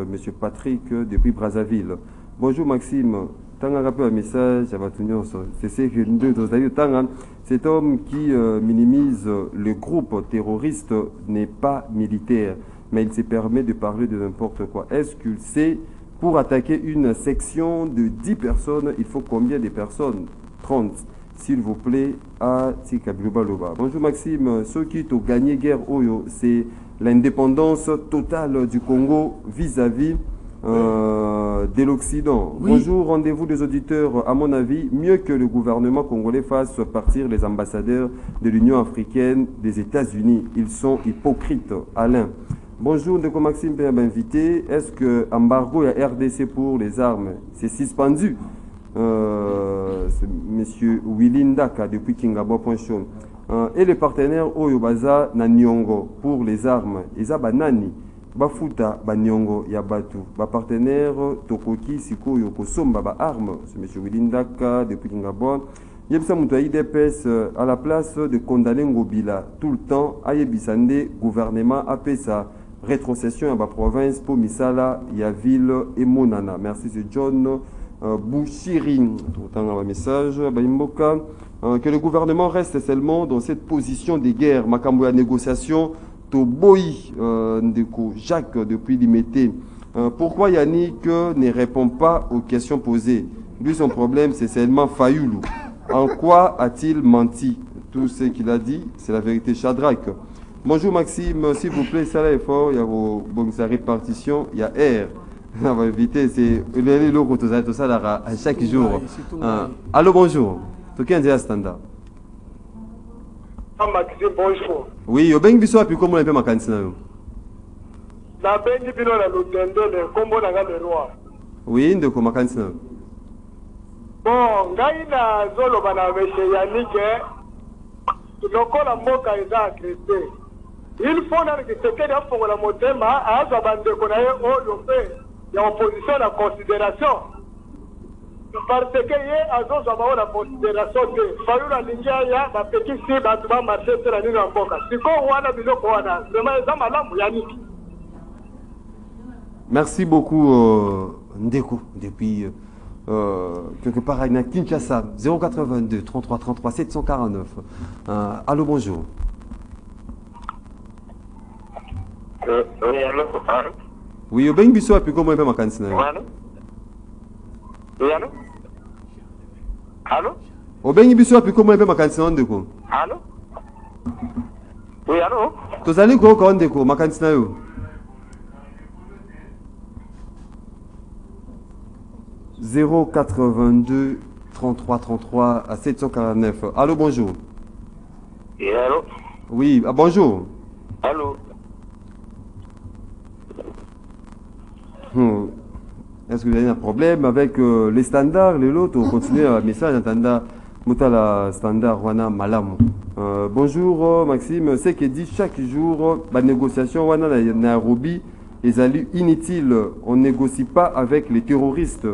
Monsieur Patrick depuis Brazzaville. Bonjour Maxime, Tanga rappel un message à Batunion, cet homme qui minimise le groupe terroriste n'est pas militaire, mais il se permet de parler de n'importe quoi. Est-ce qu'il sait, pour attaquer une section de 10 personnes, il faut combien de personnes? 30. S'il vous plaît, à Tikabilobaloba. Bonjour Maxime, ceux qui ont gagné guerre Oyo, c'est l'indépendance totale du Congo vis-à-vis de l'Occident. Oui. Bonjour, rendez-vous des auditeurs. À mon avis, mieux que le gouvernement congolais fasse partir les ambassadeurs de l'Union africaine, des États-Unis. Ils sont hypocrites. Alain. Bonjour, Ndeko Maxime peut m'inviter. Est-ce que embargo et RDC pour les armes, c'est suspendu? C'est Monsieur Willy Ndaka depuis Kingabo.show. Et les partenaires Oyobaza na Nyongo pour les armes. Eza banani bafuta banyongo ya batu ba partenaire tokoki sikoyo kosomba ba armes. C'est Monsieur Willy Ndaka depuis Kingabo. Yebisa mutu IDPS à la place de condamner Ngobila tout le temps ayebisande gouvernement apesa rétrocession à la province pour Misala, ya ville et Monana. Merci, c'est John Bouchirin. Autant un message, Baimboka, que le gouvernement reste seulement dans cette position de guerre. Makambo ya négociation, Toboyi, Ndeko Jacques depuis Limité. Pourquoi Yannick ne répond pas aux questions posées? Lui, son problème, c'est seulement Fayoulou. En quoi a-t-il menti? Tout ce qu'il a dit, c'est la vérité. Shadrach. Bonjour Maxime, s'il vous plaît, ça là est fort, il y a sa répartition, il y a R. On va éviter, c'est le logo, tout ça là, à chaque jour. Allô, bonjour. Tout qui est standard. Maxime, bonjour. Oui, au ben biso api comment on peut ma cantina. Na bengi bino na lutendo le kombo na le roi. Oui, ndeko ma cantina. Bon, ngai na zolo bana meshe Yannick, lokola mboka eza agressé. Il faut que ce que nous avons la motema à Zabande Konaye au il y a opposition à la considération. Parce que hier, à Zozaba, la considération de Fayoula Lingia, ma petite fille, va marcher sur la ligne en boca. Si on a besoin qu'on a, vraiment, Yannick. Merci beaucoup, Ndeko, depuis quelque part à Kinshasa, 082 33 33 749. Allô, bonjour. Oui, allô? Oui, au ben biso api comment on peut ma cantina. Allô? Oui, allô? Allô? Au ben biso api comment on peut ma cantina Ndeko. Allô? Oui, allô? Tous allez quoi quand Ndeko ma cantina yo. 082 33 33 à 749. Allô, bonjour. Oui, allô? Oui, bonjour. Allô? Est-ce que vous avez un problème avec les standards, les lots? On continue à message en Moutala standard Wana Malam. Bonjour Maxime, c'est que dit chaque jour la négociation Wana Nairobi est inutile. On ne négocie pas avec les terroristes.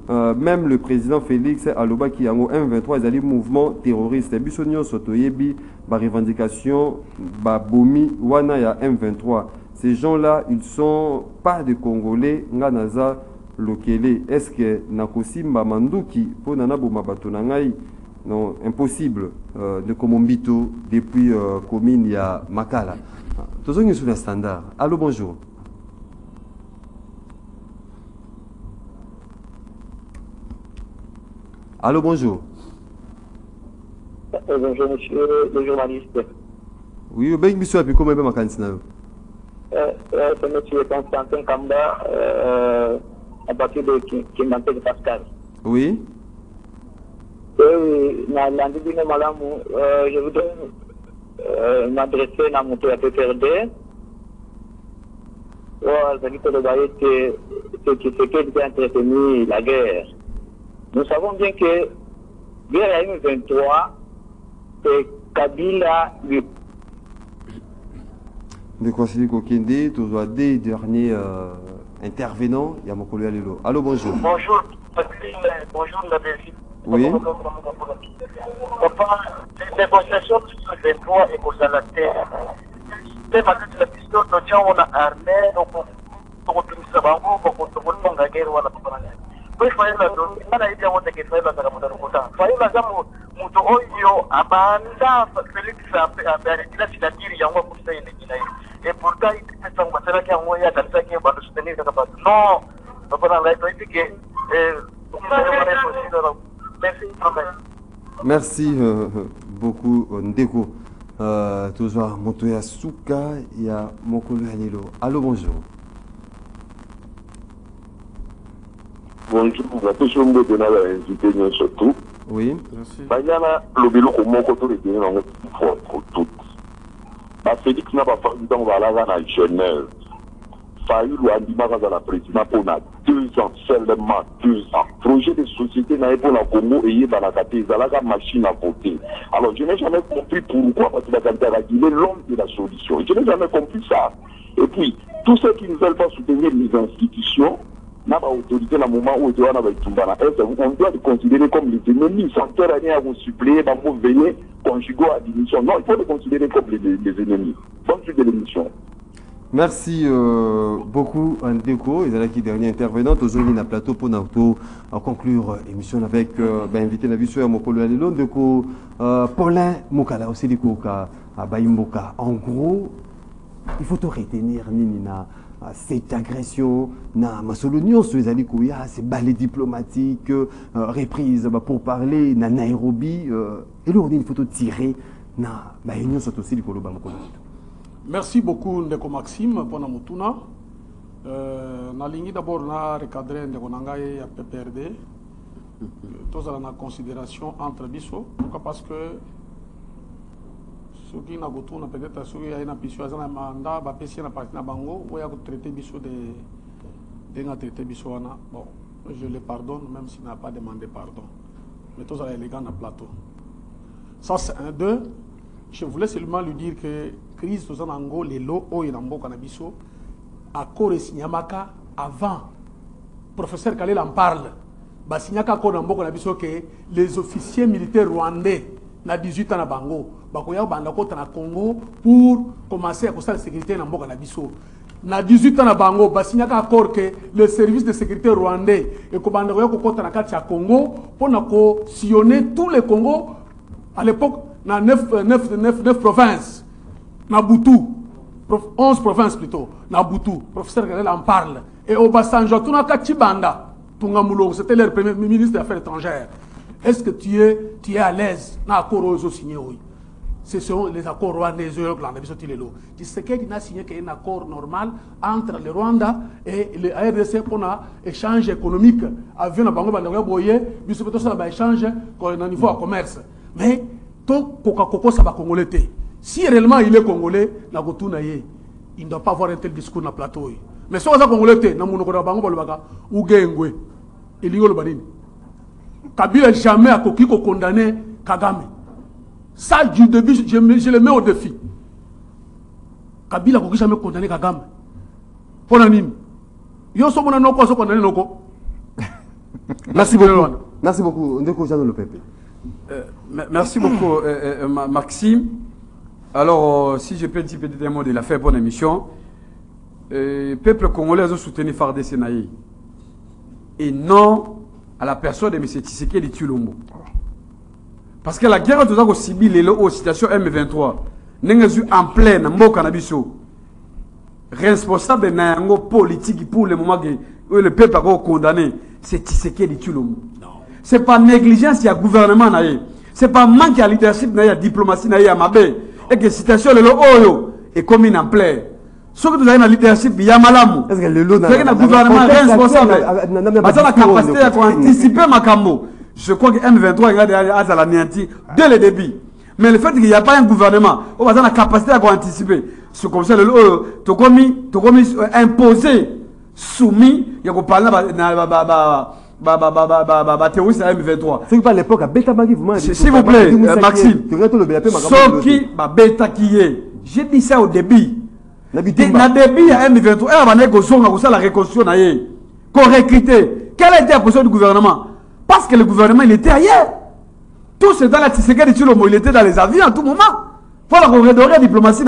Même le président Félix Aloba qui en M23 est mouvement terroriste. Bissonio Sotoyebi, ba revendication, ba bomi Wana ya M23. Ces gens-là, ils ne sont pas des Congolais. Nganaza Lokele. Est-ce que Nakosimba Manduki, pour Nanaboma Batonangai, non, impossible de Komombito depuis commune ya Makala. Tous on est sur un standard. Allô, bonjour. Allô, bonjour. Bonjour, monsieur le journaliste. Oui, au Beng Bissou, et puis comment est-ce que c'est monsieur Constantin Kamba, à partir de Kimantek Pascal. Oui. Je voudrais m'adresser à mon PPRD. Ce qui peut entretenir la guerre. Nous savons bien que guerre à M23, c'est Kabila lui. De Kwasili Kokende, toujours des derniers intervenants, il y a mon collègue Lelo. Allô, bonjour. Bonjour, bonjour la Belgique. Oui. Enfin, les négociations sur le 23 et pour la terre. C'est parce que la question de gens on a armé, donc on se va pour la guerre ou la oui, il faut la donner. On a été à monter qu'il faut la donner. Il faut la donner. Muto oyo abanda Félix a arrêté la signature il y a un pour ça et pourtant il fait ça on va faire qu'il y a dans ça qui va nous soutenir non donc on a la idée que merci beaucoup Ndeko. Toujours Montoya Souka, il y a Mokolo Hanilo. Allô, bonjour. bonjour, vous avez toujours de invité surtout. Oui. Bayana, le vélo comme mon côté de tenir en pour toutes. Félix n'a pas fait dans la Genève. Faïl ou Andima dans la président pour 2 ans, seulement 2 ans. Projet de société n'a pas la Congo et il y a la machine à voter. Alors je n'ai jamais compris pourquoi, parce que la Guinée, l'homme de la solution. Je n'ai jamais compris ça. Et puis, tous ceux qui ne veulent pas soutenir les institutions, n'a pas autorité dans le moment où on doit les considérer comme les ennemis, sans faire rien à vous suppléer, à vous veiller, conjuguer à l'émission. Non, il faut les considérer comme les ennemis. Bonne suite de l'émission. Merci beaucoup, Ndeko. Et c'est la dernière intervenante. Aujourd'hui, on a plateau pour nous conclure l'émission avec invité Navisio Mokolo Alelo, Ndeko Paulin Mokala, aussi du Koka, Baïmboka. En gros, il faut tout retenir, Nina. Cette agression, na Masolonion, c'est balai diplomatique, reprise pour parler, na Nairobi, et là on a une photo tirée, na Union sont aussi du Koloba Mokolo. Merci beaucoup Ndeko Maxime pour la mutuna. Na lingi d'abord na recadrer Ndeko Nangaye à PPRD. Tous à la considération entre biso, pourquoi parce que ceux qui n'ont pas peut-être ceux qui ont piscine à mandat, bah piscine à partir de Bango, ou à traiter biso de traiter biso bon, je le pardonne même s'il n'a pas demandé pardon. Mais tous à élégant dans plateau. Ça c'est un deux. Je voulais seulement lui dire que crise tous en Ango les lots au Yambo Canabiso à Corée Signamaka avant professeur Kalel en parle. Bah Signaka Kodambo Canabiso que les officiers militaires rwandais na 18 ans à Bango. Bakoya bandako na Congo pour commencer à constater la sécurité dans Mboka na biso. Na 18 ans à Bango, basignaka accord que le service de sécurité rwandais et que bandako ko kota na kati ya Congo pour na ko sillonner tous les Congo à l'époque na 9 provinces. Na Butu, 11 provinces plutôt, na Butu, professeur Galel en parle et au Basanjo tuna kati banda, tunga mulongo, c'était leur premier ministre des Affaires étrangères. Est-ce que tu es à l'aise na accord aux signé oui? Ce sont les accords rwandais et Tshisekedi n'a signé qu'un accord normal entre le Rwanda et le RDC pour un échange économique. Avec un échange au niveau de commerce. Mais tout Coca-Cola, ça va congolais. Si réellement il est congolais, il ne doit pas avoir un tel discours dans le plateau. Mais si on est congolais, il Kabila jamais a condamné Kagame. Ça, du début, je le mets au défi. Kabila n'a jamais condamné Kagame. Pour la mine. Merci beaucoup. Merci beaucoup. Merci beaucoup, Maxime. Alors, si je peux dire peut-être un mot de la fin pour l'émission, peuple congolais a soutenu Fardé Senaï. Et non à la personne de M. Tshisekedi Tshilombo. Parce que la guerre de la civile au situation M23 n'est en plein en cannabiso. Responsable de politique pour le moment où le peuple a condamné, c'est Tshisekedi Tshilombo. Ce n'est pas négligence, il y a gouvernement. Ce n'est pas manque de leadership, il y a diplomatie, il y a mabé. Et que la situation est commune en plein. Ce que vous avez dans le leadership, il y a malamu. Est-ce que le gouvernement est responsable? Parce la capacité à anticiper ma cambo. Je crois que M23 est à l'anéanti dès le début. Mais le fait qu'il n'y a pas un gouvernement, on a la capacité à anticiper. C'est comme ça, tu as imposé, soumis, il y a parlé terroriste à M23. C'est pas l'époque à Beta Magui, s'il vous plaît, Maxime. Sauf qui, Beta qui est. J'ai dit ça au début. Na début à M23, la reconstruction correcté. Quelle était la position du gouvernement? Parce que le gouvernement il était ailleurs. Tout ce dans la Tshisekedi Tshilombo, il était dans les avions à tout moment. Pour la redorer la diplomatie,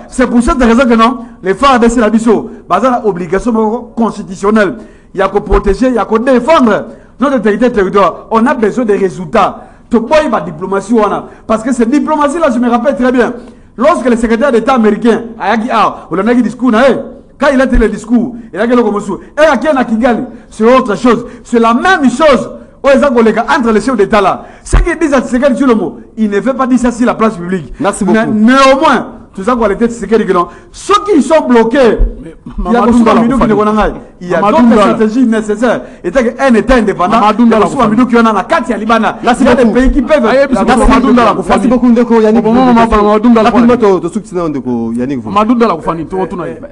c'est pour cette raison que non, les femmes de Sénabiso, basant l'obligation constitutionnelle, il y a qu'à protéger, il y a qu'à défendre notre territoire. On a besoin de résultats. Tu peux pas diplomatie, parce que cette diplomatie-là, je me rappelle très bien. Lorsque le secrétaire d'État américain a dit discours, quand il a fait le discours, il a dit c'est autre chose. C'est la même chose entre les chefs d'État là. Ce qu'ils disent à Tshisekedi Tshilombo, il ne fait pas dire ça sur la place publique. Merci beaucoup. Néanmoins, tout ça qu'on était c'est que non ceux qui sont bloqués il y a d'autres stratégies nécessaires et un état indépendant il y a qui ont na kati ya Libana là c'est des pays qui peuvent merci beaucoup ndeko Yannick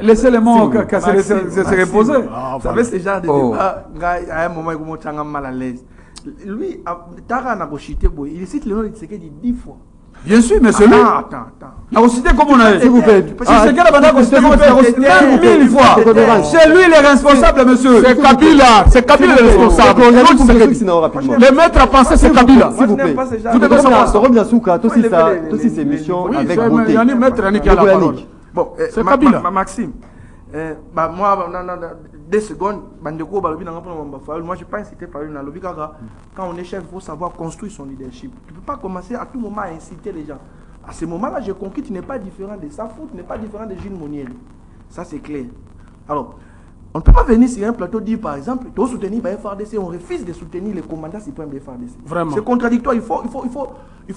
laissez les mots se reposer vous savez ce genre de débat à un moment il commence à mal à l'aise lui Tara n'a pas chité il cite le nom de Tshisekedi 10 fois. Bien sûr, mais c'est lui. Attends. On cité comme on a. S'il vous plaît. C'est quel abandon qu'on cité comme on 1000 fois. C'est lui le responsable, monsieur. C'est Kabila. C'est Kabila le responsable. Le maître à penser, c'est Kabila. S'il vous plaît. Vous devez savoir. Robin Souka, aussi ces missions avec beauté. Yannick Maître, Yannick a la parole. Bon, c'est Kabila. Maxime. Moi, 2 secondes, moi je n'ai pas incité par une lobby. Quand on est chef, il faut savoir construire son leadership. Tu ne peux pas commencer à tout moment à inciter les gens. À ce moment-là, j'ai compris que tu n'es pas différent de Safout, tu n'es pas différent de Gilles Monnier. Ça, c'est clair. Alors, on ne peut pas venir sur un plateau dire, par exemple, tu dois soutenir le FARDC, on refuse de soutenir les commandants suprêmes de FARDC. Vraiment. C'est contradictoire, il faut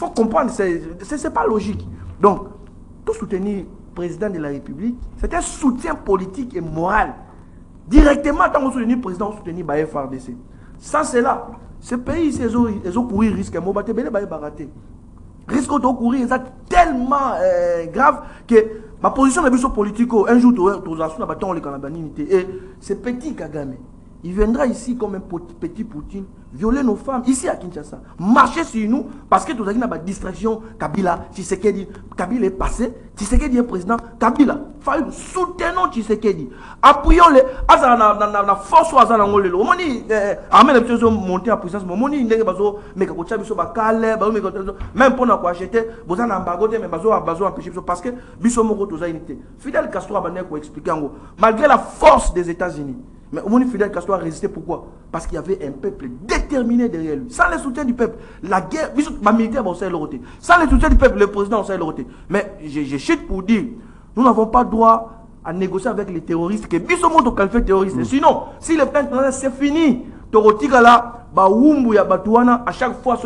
comprendre, ce n'est pas logique. Donc, tout soutenir le président de la République, c'est un soutien politique et moral. Directement, tant qu'on soutient le président, on soutient le FARDC. Ça, c'est là. Ce pays, ils ont couru risque. Ils ont baraté. Risque de courir, c'est tellement grave que ma position de mission politique, un jour, tu as un bâton, et ce petit Kagame, il viendra ici comme un petit Poutine, violer nos femmes, ici à Kinshasa, marcher sur nous, parce que tu as une distraction, Kabila, Tshisekedi, Kabila est passé, Tshisekedi est président, Kabila, soutenons Tshisekedi, appuyons-les, la force ou à l'angole, au moment où monter en puissance, au moment même pour nous acheter, vous en embargo, mais besoin empêcher, parce que Bissomoko tous a unité. Fidel Castro a expliqué, malgré la force des États-Unis. Mais au moins Fidel Castro a résisté, pourquoi? Parce qu'il y avait un peuple déterminé derrière lui. Sans le soutien du peuple, la guerre, ma militaire va aussi le sans le soutien du peuple, le président va aussi le mais je chute pour dire, nous n'avons pas droit à négocier avec les terroristes, que Bissomo qualifié terroriste. Sinon, si le plan c'est fini, à chaque fois,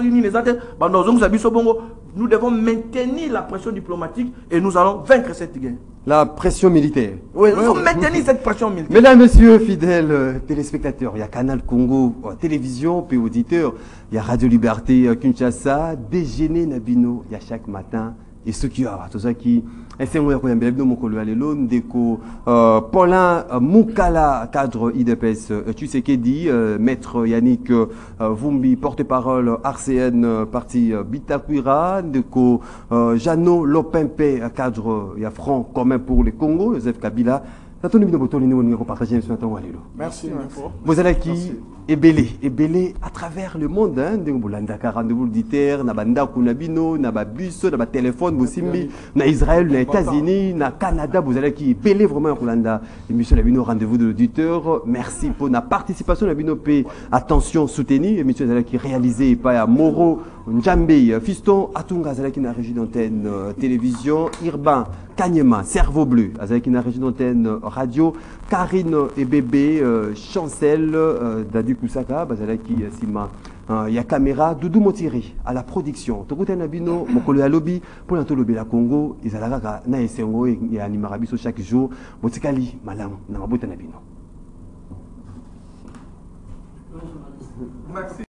nous devons maintenir la pression diplomatique et nous allons vaincre cette guerre. La pression militaire. Oui, nous devons maintenir cette pression militaire. Mesdames, Messieurs, fidèles téléspectateurs, il y a Canal Congo télévision, puis auditeurs, il y a Radio Liberté Kinshasa, déjeuner Nabino, il y a chaque matin. Et ceux qui ont tout ça qui Paulin Moukala, cadre IDPS, tu sais qu'est dit, maître Yannick Vumbi, porte-parole RCN, parti Bitakwira, Ndeko Jano Lopempe, cadre il y a Front commun pour le Congo, Joseph Kabila. Merci. Vous allez qui est belé à travers le monde. Rendez-vous auditeurs, na banda kunabino, na bus, na téléphone, bosimbi, na Israël, na États-Unis, na Canada. Vous allez qui est belé vraiment Rolanda. Émission Labino, rendez-vous de l'auditeur. Merci pour la participation Labino P. Attention soutenue. Émission qui réalisée par Moro Njambe, Fiston Atunga, qui na régie d'antenne télévision, Irban Kanyema, Cerveau Bleu, qui na régie d'antenne radio, Karine et bébé, Chancel, Dadu Kusaka, qui Sima, il y a caméra, Doudou Motiri à la production. Tokuta Nabino, Mokolo Alobi, pour l'Antolobi la Congo, Izalaga, Na Esengo, et Animarabiso chaque jour, Motikali, Malam, Namabota Nabino.